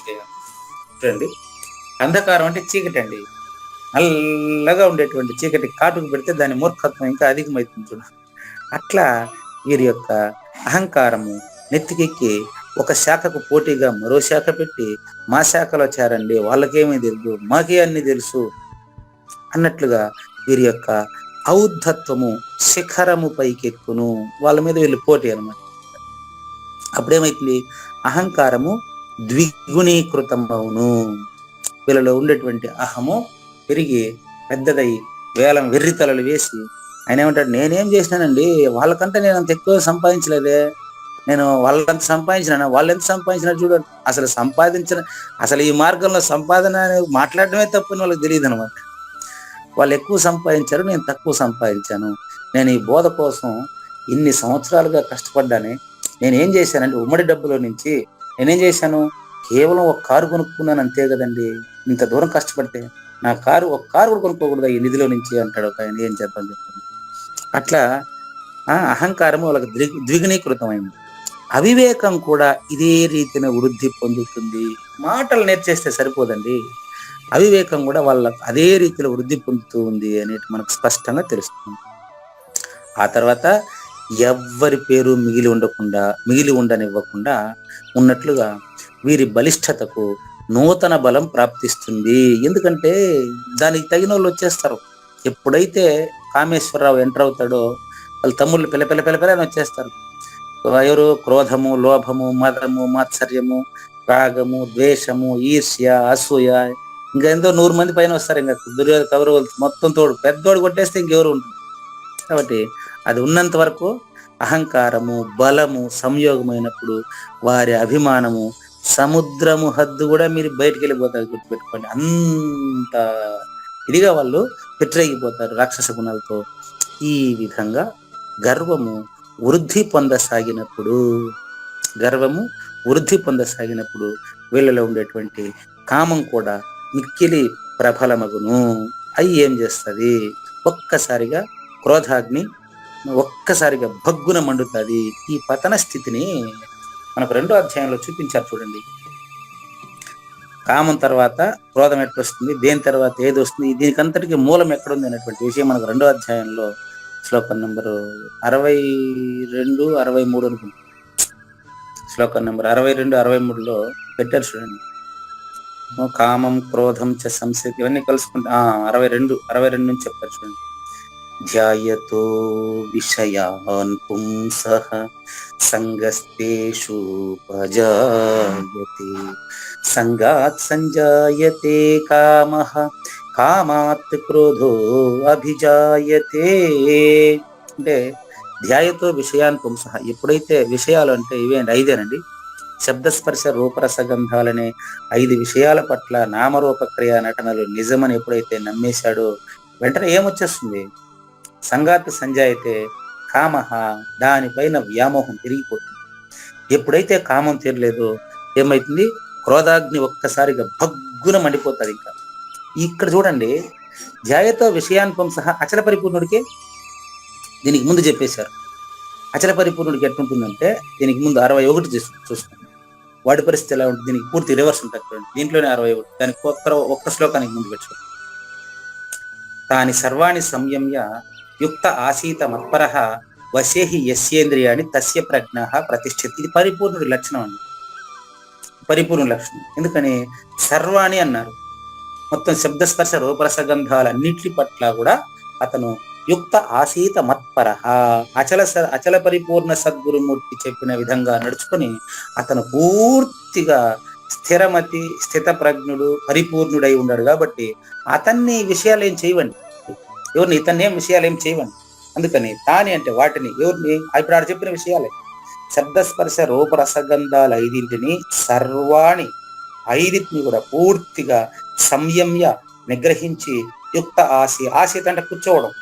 చూడండి. అంధకారం అంటే చీకటి అండి. నల్లగా ఉండేటువంటి చీకటి కాటుకు పెడితే దాని మూర్ఖత్వం ఇంకా అధికమవుతుంది చూడ. అట్లా వీరి యొక్క అహంకారము నెత్తికెక్కి ఒక శాఖకు పోటీగా మరో శాఖ పెట్టి, మా శాఖలో చేరండి, వాళ్ళకేమీ తెలుసు, మాకే అన్ని తెలుసు అన్నట్లుగా వీరి యొక్క ఔద్ధత్వము శిఖరము పైకెక్కును. వాళ్ళ మీద వీళ్ళు పోటీ అనమాట. అప్పుడేమైతుంది? అహంకారము ద్విగుణీకృతం అవును. వీళ్ళలో ఉండేటువంటి అహము పెరిగి పెద్దదై వేలం వెర్రితలలు వేసి ఆయన ఏమంటాడు, నేనేం చేసినానండి, వాళ్ళకంటే నేను అంత ఎక్కువ సంపాదించలేదే, నేను వాళ్ళంత సంపాదించిన, వాళ్ళు ఎంత సంపాదించినారు చూడండి. అసలు ఈ మార్గంలో సంపాదన మాట్లాడడమే తప్పని వాళ్ళకి తెలియదు అనమాట. వాళ్ళు ఎక్కువ సంపాదించారు, నేను తక్కువ సంపాదించాను. నేను ఈ బోధ కోసం ఇన్ని సంవత్సరాలుగా కష్టపడ్డానే. నేనేం చేశానంటే ఉమ్మడి డబ్బులో నుంచి నేనేం చేశాను, కేవలం ఒక కారు కొనుక్కున్నాను అంతే కదండి. ఇంత దూరం కష్టపడితే ఒక కారు కూడా కొనుక్కోకూడదు ఈ నిధిలో నుంచి అంటాడు ఒక ఆయన. ఏం చేద్దాం చెప్పండి. అట్లా అహంకారము వాళ్ళకి ద్విగుణీకృతమైంది. అవివేకం కూడా ఇదే రీతిన వృద్ధి పొందుతుంది. మాటలు నేర్చేస్తే సరిపోదండి, అవివేకం కూడా వాళ్ళకు అదే రీతిలో వృద్ధి పొందుతూ ఉంది అనేది మనకు స్పష్టంగా తెలుస్తుంది. ఆ తర్వాత ఎవ్వరి పేరు మిగిలి ఉండనివ్వకుండా ఉన్నట్లుగా వీరి బలిష్టతకు నూతన బలం ప్రాప్తిస్తుంది. ఎందుకంటే దానికి తగిన వాళ్ళు వచ్చేస్తారు. ఎప్పుడైతే కామేశ్వరరావు ఎంటర్ అవుతాడో వాళ్ళ తమ్ముళ్ళు పిల్ల అని వచ్చేస్తారు. ఎవరు? క్రోధము, లోభము, మదము, మాత్సర్యము, రాగము, ద్వేషము, ఈర్ష్య, అసూయ, ఇంకా ఎంతో 100 మంది పైన వస్తారు. ఇంకా కౌరవులు మొత్తం తోడు పెద్దోడు కొట్టేస్తే ఇంకెవరు ఉంటుంది. కాబట్టి అది ఉన్నంత వరకు అహంకారము బలము సంయోగమైనప్పుడు వారి అభిమానము సముద్రము హద్దు కూడా మీరు బయటికి వెళ్ళిపోతారు. గుర్తుపెట్టుకోండి. అంత ఇదిగా వాళ్ళు పెట్టరేగిపోతారు రాక్షస గుణాలతో. ఈ విధంగా గర్వము వృద్ధి పొందసాగినప్పుడు వీళ్ళలో ఉండేటువంటి కామం కూడా మిక్కిలి ప్రబలమగును. అవి ఏం చేస్తుంది? ఒక్కసారిగా క్రోధాగ్ని ఒక్కసారిగా భగ్గున మండుతుంది. ఈ పతన స్థితిని మనకు 2వ అధ్యాయంలో చూపించారు చూడండి. కామం తర్వాత క్రోధం ఎట్లొస్తుంది, దేని తర్వాత ఏది వస్తుంది, దీనికంతటికి మూలం ఎక్కడుంది అనేటువంటి విషయం మనకు 2వ అధ్యాయంలో శ్లోకం నంబరు 62, 63 అనుకుంటా. శ్లోకం నెంబర్ 62, 63లో పెట్టారు చూడండి. కామం క్రోధం చ సంస్కృతి ఇవన్నీ కలుసుకుంటా 62 నుంచి చెప్తారు చూడండి. ధ్యాయతో విషయాన్ పుంసః సంగస్తేషు ఉపజాయతే సంగాత్ సంజాయతే కామః కామాత్ క్రోధో అభిజాయతే. అంటే ధ్యాయతో విషయాన్ పుంసః, ఎప్పుడైతే విషయాలు అంటే ఇవేంటి 5 శబ్దస్పర్శ రూపరసగంధాలనే 5 విషయాల పట్ల నామరూప క్రియ నటనలు నిజమని ఎప్పుడైతే నమ్మేశాడో వెంటనే ఏమొచ్చేస్తుంది? సంగాత్ సంజాయితే కామహ, దానిపైన వ్యామోహం పెరిగిపోతుంది. ఎప్పుడైతే కామం తీరలేదో ఏమైతుంది? క్రోధాగ్ని ఒక్కసారిగా భగ్గున మండిపోతుంది. ఇంకా ఇక్కడ చూడండి, ధ్యాయతో విషయాన్ పుంసః అచల పరిపూర్ణుడికే దీనికి ముందు చెప్పేశారు. అచల పరిపూర్ణుడికి ఎట్లుంటుందంటే దీనికి ముందు 61 చూసుకోండి, వాడి పరిస్థితి ఎలా ఉంటుంది. దీనికి పూర్తి రివర్స్ ఉంటుంది చూడండి. దీంట్లోనే 61, దానికి ఒక్క శ్లోకానికి ముందు పెట్టుకోండి. తాని సర్వాణి సంయమ్య యుక్త ఆసీత మత్పరః వశేహి యస్యేంద్రియాణి తస్య ప్రజ్ఞః ప్రతిష్ఠితి. ఇది పరిపూర్ణుడి లక్షణం అండి, పరిపూర్ణ లక్షణం. ఎందుకని సర్వాణి అన్నారు? మొత్తం శబ్దస్పర్శ రూపరసగంధాలన్నిటి పట్ల కూడా అతను యుక్త ఆసీత మత్పరః, అచల పరిపూర్ణ సద్గురుమూర్తి చెప్పిన విధంగా నడుచుకొని అతను పూర్తిగా స్థిరమతి స్థిత ప్రజ్ఞుడు పరిపూర్ణుడై ఉన్నాడు. కాబట్టి అతన్ని విషయాలు ఏం చేయవండి, ఎవరిని ఇతన్ని ఏం విషయాలు ఏం చేయవండి. అందుకని తాని అంటే వాటిని ఎవరిని ఇప్పుడు ఆడ చెప్పిన విషయాలే శబ్దస్పర్శ రూపరసగంధాలు 5 సర్వాణి 5 కూడా పూర్తిగా సంయమ్య నిగ్రహించి యుక్త ఆసీత అంటే కూర్చోవడం.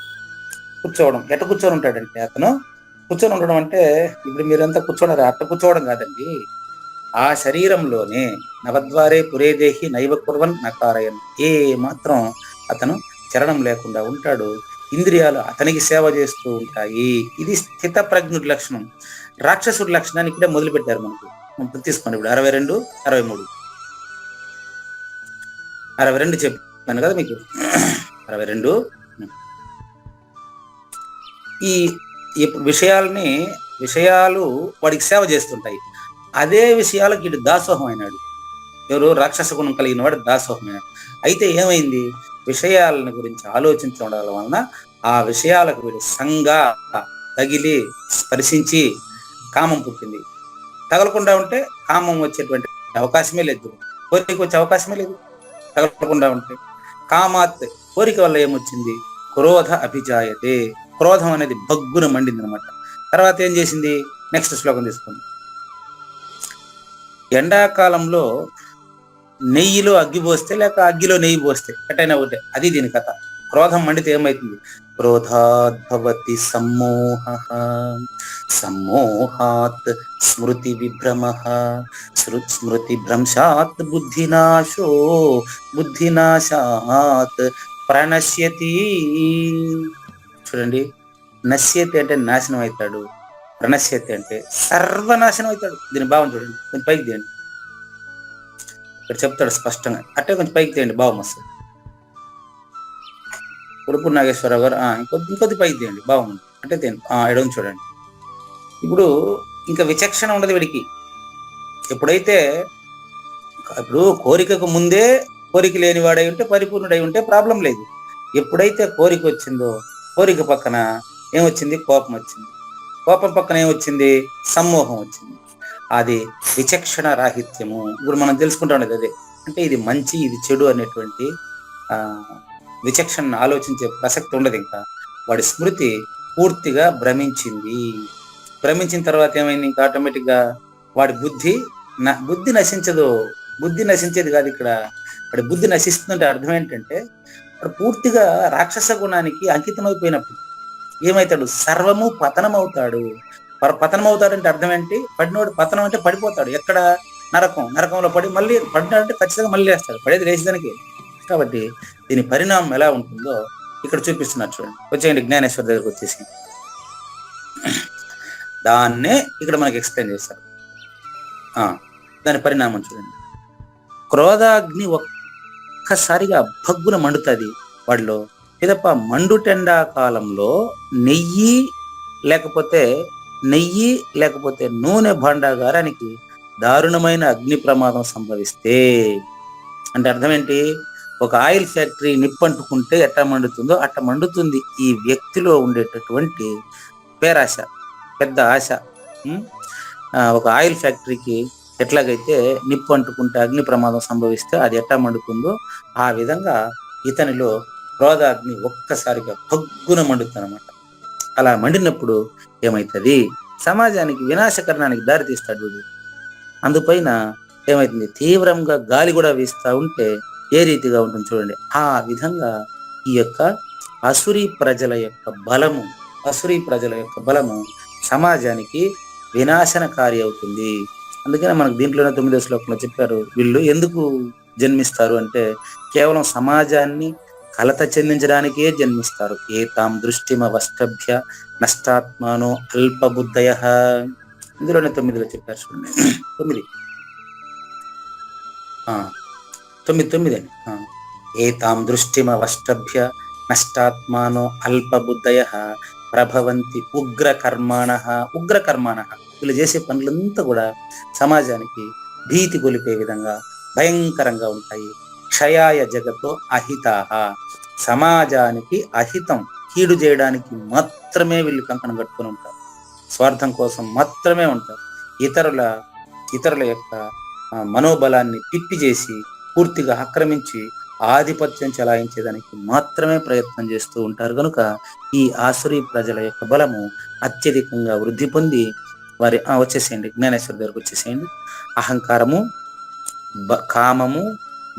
ఎట్ట కూర్చొని ఉంటాడంటే అతను కూర్చొని ఉండడం అంటే ఇప్పుడు మీరంతా కూర్చోన్నారు, అట్ట కూర్చోవడం కాదండి. ఆ శరీరంలోనే నవద్వారే పురేదేహి నైవ కుర్వన్ నకారయన్, ఏ మాత్రం అతను చరణం లేకుండా ఉంటాడు. ఇంద్రియాలు అతనికి సేవ చేస్తూ ఉంటాయి. ఇది స్థిత ప్రజ్ఞుడి లక్షణం. రాక్షసుడి లక్షణాన్ని ఇక్కడే మొదలు పెట్టారు మనకు. తీసుకోండి ఇప్పుడు 62, 63, 62 చెప్పాను కదా మీకు. 62 ఈ విషయాలు వాడికి సేవ చేస్తుంటాయి. అదే విషయాలకు వీడు దాసోహం అయినాడు. ఎవరు? రాక్షస గుణం కలిగిన వాడు దాసోహం అయినాడు. అయితే ఏమైంది? విషయాలను గురించి ఆలోచించడం వలన ఆ విషయాలకు వీడు సంగా తగిలి స్పర్శించి కామం పుట్టింది. తగలకుండా ఉంటే కామం వచ్చేటువంటి అవకాశమే లేదు, కోరిక వచ్చే అవకాశమే లేదు. తగలకుండా ఉంటే కామాత్, కోరిక వల్ల ఏమొచ్చింది? క్రోధ అభిజాయతే, క్రోధం అనేది భగ్గున మండింది అనమాట. తర్వాత ఏం చేసింది? నెక్స్ట్ శ్లోకం తీసుకోండి. ఎండాకాలంలో నెయ్యిలో అగ్గి పోస్తే లేక అగ్గిలో నెయ్యి పోస్తే ఎటైనా ఒకటే, అది దీని కథ. క్రోధం మండితే ఏమైతుంది? క్రోధాద్భవతి సమ్మోహః, సమ్మోహాత్ స్మృతి విభ్రమః, స్మృతి భ్రంశాత్ బుద్ధినాశో, బుద్ధినాశాత్ ప్రణశ్యతి. చూడండి, నశ్యతి అంటే నాశనం అవుతాడు, ప్రణశ్యతి అంటే సర్వనాశనం అవుతాడు. దీని భావం చూడండి, కొంచెం పైకి తీయండి. ఇక్కడ చెప్తాడు స్పష్టంగా, అట్టే కొంచెం పైకి తీయండి, భావం వస్తుంది. ఉడుపు నాగేశ్వరరావు గారు ఇంకొద్ది పైకి తీయండి, భావం అంటే తీయండి. ఎడవం చూడండి. ఇప్పుడు ఇంకా విచక్షణ ఉండదు వీడికి. ఎప్పుడైతే ఇప్పుడు కోరికకు ముందే కోరిక లేని వాడై ఉంటే, పరిపూర్ణుడై ఉంటే ప్రాబ్లం లేదు. ఎప్పుడైతే కోరిక వచ్చిందో, కోరిక పక్కన ఏమొచ్చింది? కోపం వచ్చింది. కోపం పక్కన ఏమొచ్చింది? సమ్మోహం వచ్చింది. అది విచక్షణ రాహిత్యము. ఇప్పుడు మనం తెలుసుకుంటా ఉండేది అదే. అంటే ఇది మంచి, ఇది చెడు అనేటువంటి విచక్షణను ఆలోచించే ప్రసక్తి ఉండదు. ఇంకా వాడి స్మృతి పూర్తిగా భ్రమించింది. భ్రమించిన తర్వాత ఏమైంది? ఇంకా ఆటోమేటిక్ గా వాడి బుద్ధి నశించదు. బుద్ధి నశించేది కాదు ఇక్కడ. వాడి బుద్ధి నశిస్తుందంటే అర్థం ఏంటంటే వాడు పూర్తిగా రాక్షస గుణానికి అంకితమైపోయినప్పుడు ఏమవుతాడు? సర్వము పతనం అవుతాడు. పతనం అవుతాడంటే అర్థం ఏంటి? పడినోడు పతనం అంటే పడిపోతాడు. ఎక్కడ? నరకంలో పడి మళ్ళీ పడినాడంటే ఖచ్చితంగా మళ్ళీ వేస్తాడు. పడేది లేచేదానికి. కాబట్టి దీని పరిణామం ఎలా ఉంటుందో ఇక్కడ చూపిస్తున్నారు చూడండి. వచ్చేయండి జ్ఞానేశ్వర దగ్గరకు వచ్చేసి దాన్నే ఇక్కడ మనకి ఎక్స్ప్లెయిన్ చేస్తారు. దాని పరిణామం చూడండి. క్రోధాగ్ని ఒక్కసారిగా భగ్గున మండుతుంది వాడిలో. ఇదప్ప మండుటెండా కాలంలో నెయ్యి లేకపోతే నూనె భాండాగారానికి దారుణమైన అగ్ని ప్రమాదం సంభవిస్తే అంటే అర్థం ఏంటి? ఒక ఆయిల్ ఫ్యాక్టరీ నిప్పంటుకుంటే ఎట్లా మండుతుందో అట్లా మండుతుంది ఈ వ్యక్తిలో ఉండేటటువంటి పేరాశ, పెద్ద ఆశ. ఉం? ఒక ఆయిల్ ఫ్యాక్టరీకి ఎట్లాగైతే నిప్పు అంటుకుంటే అగ్ని ప్రమాదం సంభవిస్తే అది ఎట్లా మండుతుందో ఆ విధంగా ఇతనిలో క్రోధాగ్ని ఒక్కసారిగా భగ్గున మండుతుందన్నమాట. అలా మండినప్పుడు ఏమవుతుంది? సమాజానికి వినాశకరణానికి దారి తీస్తాడు వీడు. అందుపైన ఏమైతుంది? తీవ్రంగా గాలి కూడా వీస్తూ ఉంటే ఏ రీతిగా ఉంటుంది చూడండి. ఆ విధంగా ఈ యొక్క అసురీ ప్రజల యొక్క బలము సమాజానికి వినాశనకారి అవుతుంది. అందుకనే మనకు దీంట్లోనే 9వ శ్లోకంలో చెప్పారు, వీళ్ళు ఎందుకు జన్మిస్తారు అంటే కేవలం సమాజాన్ని కలత చెందించడానికే జన్మిస్తారు. ఏతాం దృష్టిమవష్టభ్య నష్టాత్మానో అల్పబుద్ధయ. ఇందులోనే 9లో చెప్పారు చూడండి. 9 ఏతాం దృష్టిమవష్టభ్య నష్టాత్మానో అల్పబుద్ధయ ప్రభవంతి ఉగ్రకర్మాణ. వీళ్ళు చేసే పనులంతా కూడా సమాజానికి భీతి గొలిపే విధంగా భయంకరంగా ఉంటాయి. క్షయాయ జగతో అహితాహ. సమాజానికి అహితం, కీడు చేయడానికి మాత్రమే వీళ్ళు కంకణం కట్టుకుని ఉంటారు. స్వార్థం కోసం మాత్రమే ఉంటారు. ఇతరుల యొక్క మనోబలాన్ని పిప్పి చేసి పూర్తిగా ఆక్రమించి ఆధిపత్యం చెలాయించేదానికి మాత్రమే ప్రయత్నం చేస్తూ ఉంటారు. కనుక ఈ ఆసురీ ప్రజల యొక్క బలము అత్యధికంగా వృద్ధి పొంది వారి వచ్చేసేయండి, జ్ఞానేశ్వర దగ్గరకు వచ్చేసేయండి. అహంకారము, కామము,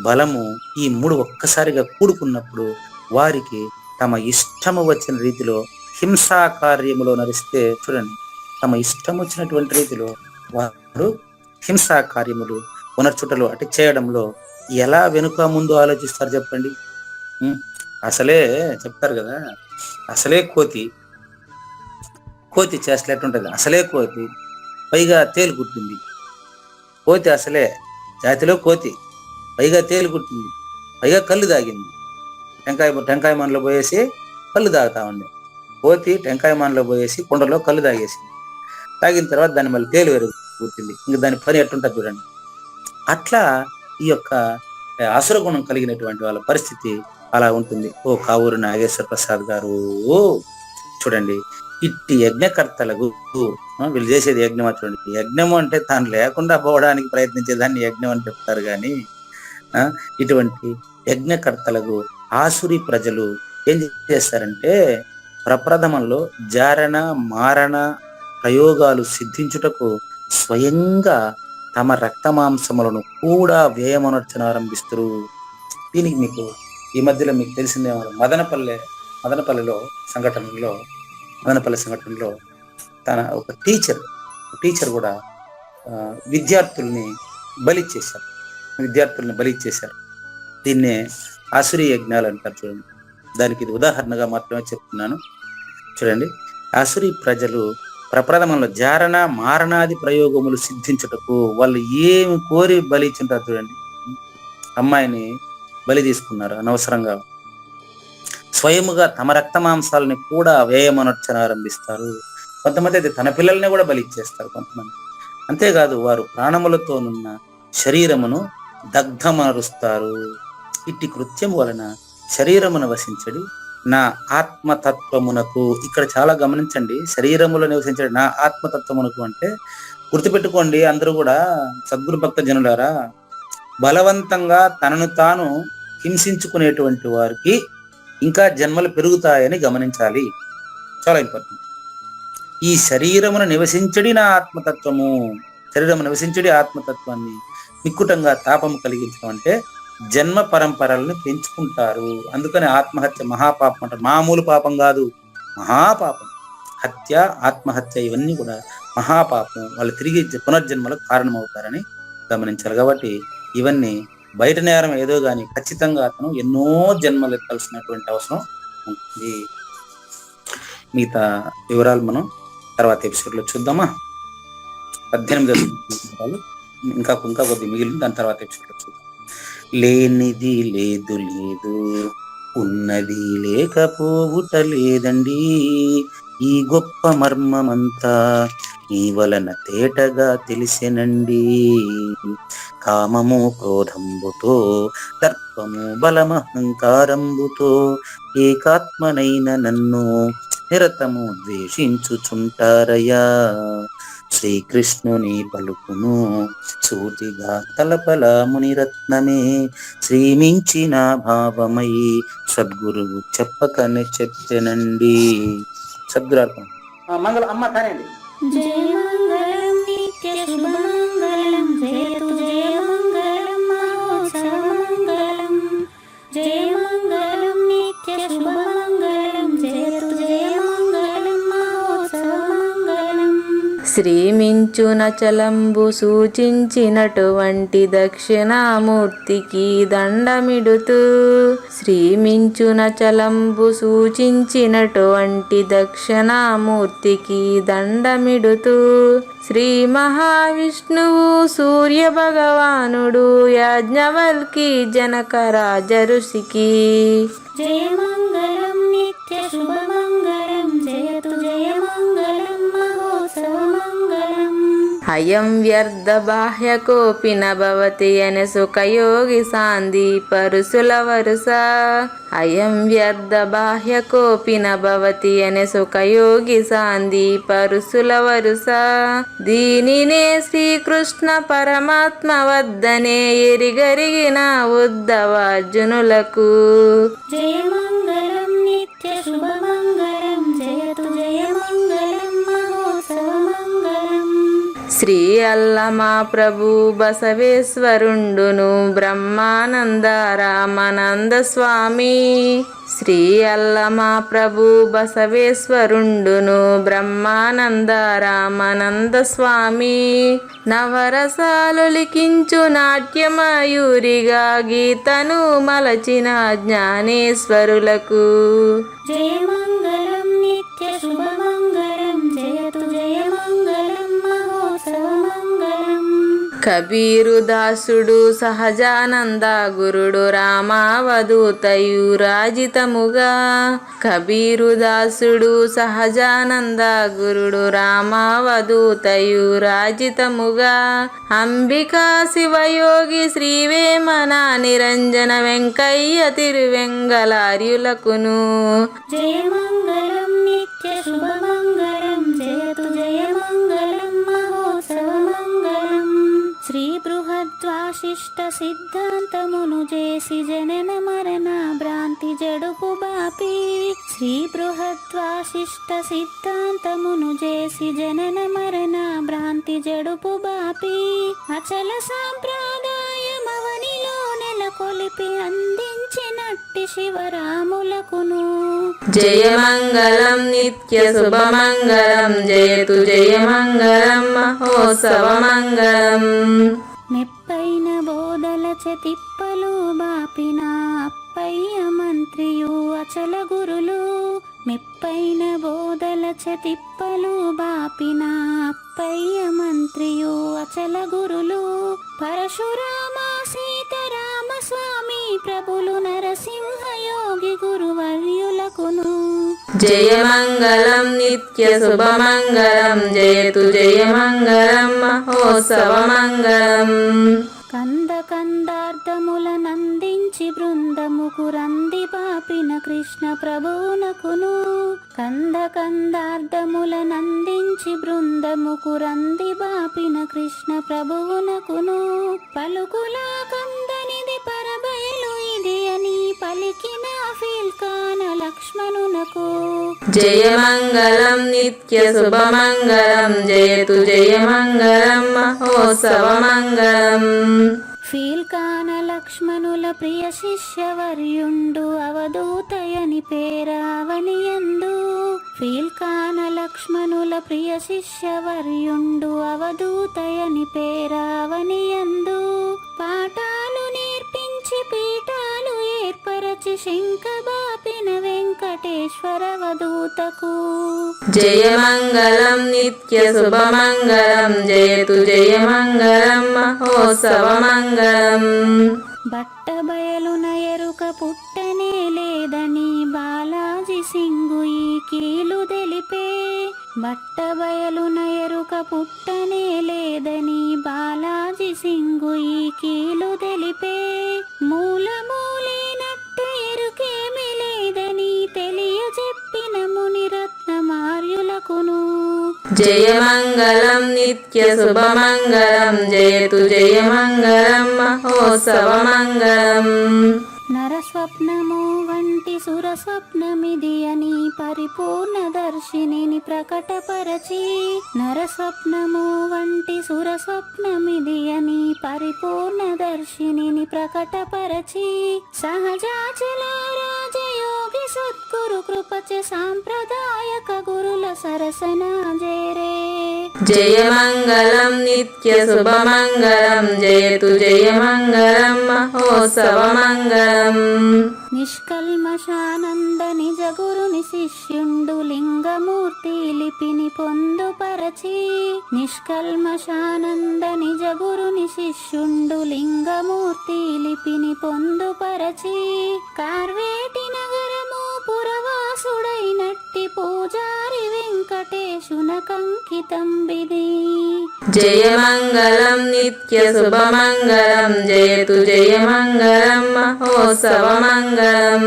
బలము ఈ 3 ఒక్కసారిగా కూడుకున్నప్పుడు వారికి తమ ఇష్టము వచ్చిన రీతిలో హింసా కార్యములో నడిస్తే చూడండి, తమ ఇష్టం వచ్చినటువంటి రీతిలో వారు హింసా కార్యములు పునర్చుటలు అటు చేయడంలో ఎలా వెనుక ముందు ఆలోచిస్తారు చెప్పండి. అసలే చెప్తారు కదా, అసలే కోతి చేష్టలు ఎట్టుంటది? అసలే కోతి, పైగా తేలు కుట్టింది. కోతి అసలే జాతిలో కోతి, పైగా తేలు కుట్టింది, పైగా కళ్ళు తాగింది. టెంకాయ మనలో పోయేసి కళ్ళు తాగుతా ఉంది. కోతి టెంకాయ మనలో పోయేసి కుండలో కళ్ళు తాగేసింది. తాగిన తర్వాత దాన్ని మళ్ళీ తేలు వెరుగు కుట్టింది. ఇంక దాని పని ఎట్టుంటుంది చూడండి. అట్లా ఈ యొక్క అసుర గుణం కలిగినటువంటి వాళ్ళ పరిస్థితి అలా ఉంటుంది. ఓ కావూరు నాగేశ్వర ప్రసాద్ గారు చూడండి, ఇట్టి యజ్ఞకర్తలకు వీళ్ళు చేసేది యజ్ఞం. చూడండి, యజ్ఞము అంటే తాను లేకుండా పోవడానికి ప్రయత్నించేదాన్ని యజ్ఞం అని చెప్తారు. కానీ ఇటువంటి యజ్ఞకర్తలకు ఆసురీ ప్రజలు ఏం చేస్తారంటే ప్రప్రథమంలో జారణ మారణ ప్రయోగాలు సిద్ధించుటకు స్వయంగా తమ రక్తమాంసములను కూడా వ్యయమనర్చనారంభిస్తారు. దీనికి మీకు ఈ మధ్యలో మీకు తెలిసిందేమో, మదనపల్లి సంఘటనలో తన ఒక టీచర్ కూడా విద్యార్థుల్ని బలిచ్చేశారు. దీన్నే ఆసురీ యజ్ఞాలు అంటారు. చూడండి, దానికి ఇది ఉదాహరణగా మాత్రమే చెప్తున్నాను. చూడండి, ఆసురీ ప్రజలు ప్రప్రథమంలో జారణ మారణాది ప్రయోగములు సిద్ధించుటకు వాళ్ళు ఏమి కోరి బలి ఇచ్చుంటారు. చూడండి, అమ్మాయిని బలి తీసుకున్నారు అనవసరంగా. స్వయముగా తమ రక్త మాంసాలని కూడా వ్యయమనర్చనారంభిస్తారు. కొంతమంది అయితే తన పిల్లల్ని కూడా బలి ఇచ్చేస్తారు కొంతమంది. అంతేకాదు వారు ప్రాణములతోనున్న శరీరమును దగ్ధమరుస్తారు. ఇట్టి కృత్యం వలన శరీరమును వసించడి నా ఆత్మతత్వమునకు. ఇక్కడ చాలా గమనించండి, శరీరములో నివసించడి నా ఆత్మతత్వమునకు అంటే గుర్తుపెట్టుకోండి అందరూ కూడా, సద్గురు భక్త జనులారా, బలవంతంగా తనను తాను హింసించుకునేటువంటి వారికి ఇంకా జన్మలు పెరుగుతాయని గమనించాలి. చాలా ఇంపార్టెంట్. ఈ శరీరమును నివసించడి నా ఆత్మతత్వము, శరీరము నివసించడి ఆత్మతత్వాన్ని నిక్కుటంగా తాపము కలిగించడం అంటే జన్మ పరంపరలను పెంచుకుంటారు. అందుకని ఆత్మహత్య మహాపాపం అంటారు. మామూలు పాపం కాదు, మహాపాపం. హత్య, ఆత్మహత్య ఇవన్నీ కూడా మహాపాపం. వాళ్ళు తిరిగి పునర్జన్మలకు కారణమవుతారని గమనించాలి. కాబట్టి ఇవన్నీ బయట నేరం ఏదో కానీ ఖచ్చితంగా అతను ఎన్నో జన్మలు ఎత్తాల్సినటువంటి అవసరం ఉంటుంది. మిగతా వివరాలు మనం తర్వాత ఎపిసోడ్లో చూద్దామా. 18 ఇంకా కొద్ది మిగిలింది, దాని తర్వాత ఎపిసోడ్లో చూద్దాం. లేనిది లేదు, ఉన్నది లేకపోవుట లేదండి. ఈ గొప్ప మర్మమంతా ఈ వలన తేటగా తెలిసెనండి. కామము క్రోధంబుతో దర్పము బలమహంకారంబుతో ఏకాత్మనైన నన్ను నిరతము ద్వేషించుచుంటారయ్యా. శ్రీకృష్ణుని పలుకును సూటిగా తలపల మునిరత్నమే శ్రీమించిన భావమై సద్గురువు చెప్పకనే చెప్పెనండి. సద్గురార్పణ. మంగళం అమ్మ కానండి. జయ మంగళం నిత్య శుభమంగళం జయతు జయ మంగళం మహోత్సవ మంగళం. జయ మంగళం నిత్య శుభమంగళం జయతు జయ మంగళం మహోత్సవ మంగళం. శ్రీమించున చలంబు సూచించినటువంటి దక్షిణామూర్తికి దండమిడుతూ, శ్రీమించున చలంబు సూచించినటువంటి దక్షిణామూర్తికి దండమిడుతూ, శ్రీ మహావిష్ణువు సూర్య భగవానుడు యాజ్ఞవల్కి జనక రాజ ఋషికి జయ మంగళం నిత్య శుభమంగళం జయతు జయ మంగళం మహోత్సవ మంగళం. అయం వ్యర్థ బాహ్య కోపిన భవతి అనే సుఖయోగి సాంది పరుసుల వరుస. అయం వ్యర్థ బాహ్య కోపిన భవతి అనే సుఖయోగి సాంది పరుసుల వరుస. దీనినే శ్రీకృష్ణ పరమాత్మ వద్దనే ఎరిగరిగిన ఉద్ధవార్జునులకు జయ మంగళం నిత్య శుభమంగళం జయతు జయ మంగళం మహోత్సవ మంగళం. శ్రీ అల్లమా ప్రభు బసవేశ్వరుండును బ్రహ్మానంద రామానంద స్వామి. శ్రీ అల్లమా ప్రభు బసవేశ్వరుండును బ్రహ్మానంద రామానంద స్వామి. నవరసాలు లిఖించు నాట్యమయూరిగా గీతను మలచిన జ్ఞానేశ్వరులకు జయ మంగళం నిత్య శుభమంగళం జయతు జయ మంగళం మహోత్సవ మంగళం. కబీరు దాసుడు సహజానంద గురుడు రామావధూతయు రాజితముగా. కబీరు దాసుడు సహజానంద గురుడు రామావధూతయు రాజితముగా. అంబికా శివయోగి శ్రీవేమన నిరంజన వెంకయ్య తిరువెంగళార్యులకును జయ మంగళం నిత్య శుభమంగళం జయతు జయ మంగళం మహోత్సవ మంగళం. శ్రీ బృహద్వాశిష్ట సిద్ధాంతమును చేసి జనన మరణ భ్రాంతి జడుపు బాపి. శ్రీ బృహద్వాశిష్ట సిద్ధాంతమును చేసి జనన మరణ భ్రాంతి జడుపు బాపి. అచల సాంప్రదాయమవనిలో నెలకొలిపి అందించినట్టి శివరాములకును జయ మంగళం నిత్య శుభమంగళం జయతు జయ మంగళం మహోత్సవ మంగళం. మెప్పైన బోధల తిప్పలు బాపిన అప్పయ్య మంత్రియు అచల గురులు. మెప్పైన బోధల తిప్పలు బాపిన అప్పయ్య మంత్రియు అచల గురులు. పరశురామ సీతారామ స్వామి ప్రభులు నరసింహ యోగి గురువర్యులకును జయ మంగళం నిత్య శుభమంగళం జయతు జయ మంగళం మహోత్సవ మంగళం. కంద కందార్థములనందించి బృందముకు రంది పాపిన కృష్ణ ప్రభువునకును. కంద కందార్థములనందించి బృందముకు రంది బాపిన కృష్ణ ప్రభువునకును. పలుకులా కందనిది పరబయలు ఇది అని పలికిన ఫీల్కాన లక్ష్మణునకు జయ మంగళం నిత్య శుభమంగళం జయతు జయ మంగళం మహోత్సవ మంగళం. ఫీల్కాన లక్ష్మణుల ప్రియ శిష్యవర్యుండు అవధూతయని పేరావనియందు. ఫీల్కాన లక్ష్మణుల ప్రియ శిష్యవర్యుండు అవధూతయని పేరావనియందు. పాఠాలు నేర్పించి పీఠాలు ఏర్పరచి శంఖబాపిన వెంకటేశ్వర వధూతకు జయ మంగళం నిత్య శుభమంగళం జయతు జయ మంగళం మహోత్సవ మంగళం. బట్ట బయలున ఎరుక పుట్టనే లేదని బాలాజీ సింగు ఈ కీలు తెలిపే. బట్టబయలున ఎరుక పుట్టనే లేదని బాలాజీ సింగు ఈ కీలు తెలిపే, మూలమూలేనట్టు ఎరుకేమి లేదని తెలియజెప్పిన మునిరత్నమార్యులకును. జయమంగళం నిత్య శుభమంగళం జయతు జయమంగళం మహోత్సవమంగళం. నరస్వప్నము వంటి సురస్వప్నమిది అని పరిపూర్ణ దర్శినిని ప్రకటపరచి, నరస్వప్నము వంటి సురస్వప్నమిది అని పరిపూర్ణ దర్శినిని ప్రకటపరచి, సహజాచల రాజయోగి సద్గురు కృపచ సాంప్రదాయక గురుల సరసన జేరే. జయమంగళం నిత్య శుభమంగళం జయతు జయమంగళం మహోత్సవమంగళం. నిష్కల్మషానంద నిజ గురుని శిష్యుండు లింగమూర్తి లిపిని పొందుపరచి, నిష్కల్మషానంద నిజ గురుని శిష్యుండు లింగమూర్తి లిపిని పొందుపరచి, కార్వేటి నగరము పురవాసుడైనట్టి పూజారి వెంకటేశునకంకితం విధి. జయమంగళం నిత్య శుభమంగళం జయతు జయమంగళం మహోత్సవమంగళం.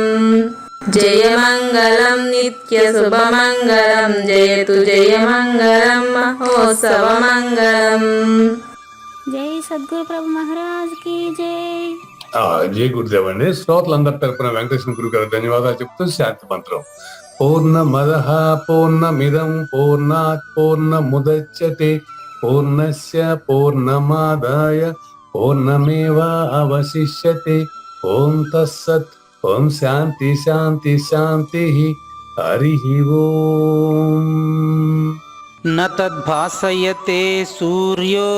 జయమంగళం నిత్య శుభమంగళం జయతు జయమంగళం మహోత్సవమంగళం. జై సద్గురు ప్రభు మహారాజ్ కి జై. జై గురుదేవ్ అండి. శ్రోతలందరి తరపున వెంకటేశ్వర గురువు గారు ధన్యవాదాలు చెప్తూ శాంతి మంత్రం. పూర్ణమదః పూర్ణమిదం పూర్ణాత్ పూర్ణముదచ్యతే పూర్ణస్య పూర్ణమాదాయ పూర్ణమేవావశిష్యతే. ఓం తత్సత్. ఓం శాంతి శాంతి శాంతి. హరి ఓం. న తద్భాసయతే సూర్యో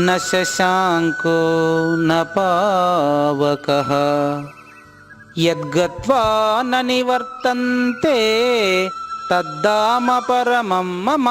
న శశాంకో న పావకః యద్గత్వా న నివర్తంతే తద్ధామ పరమం మమ.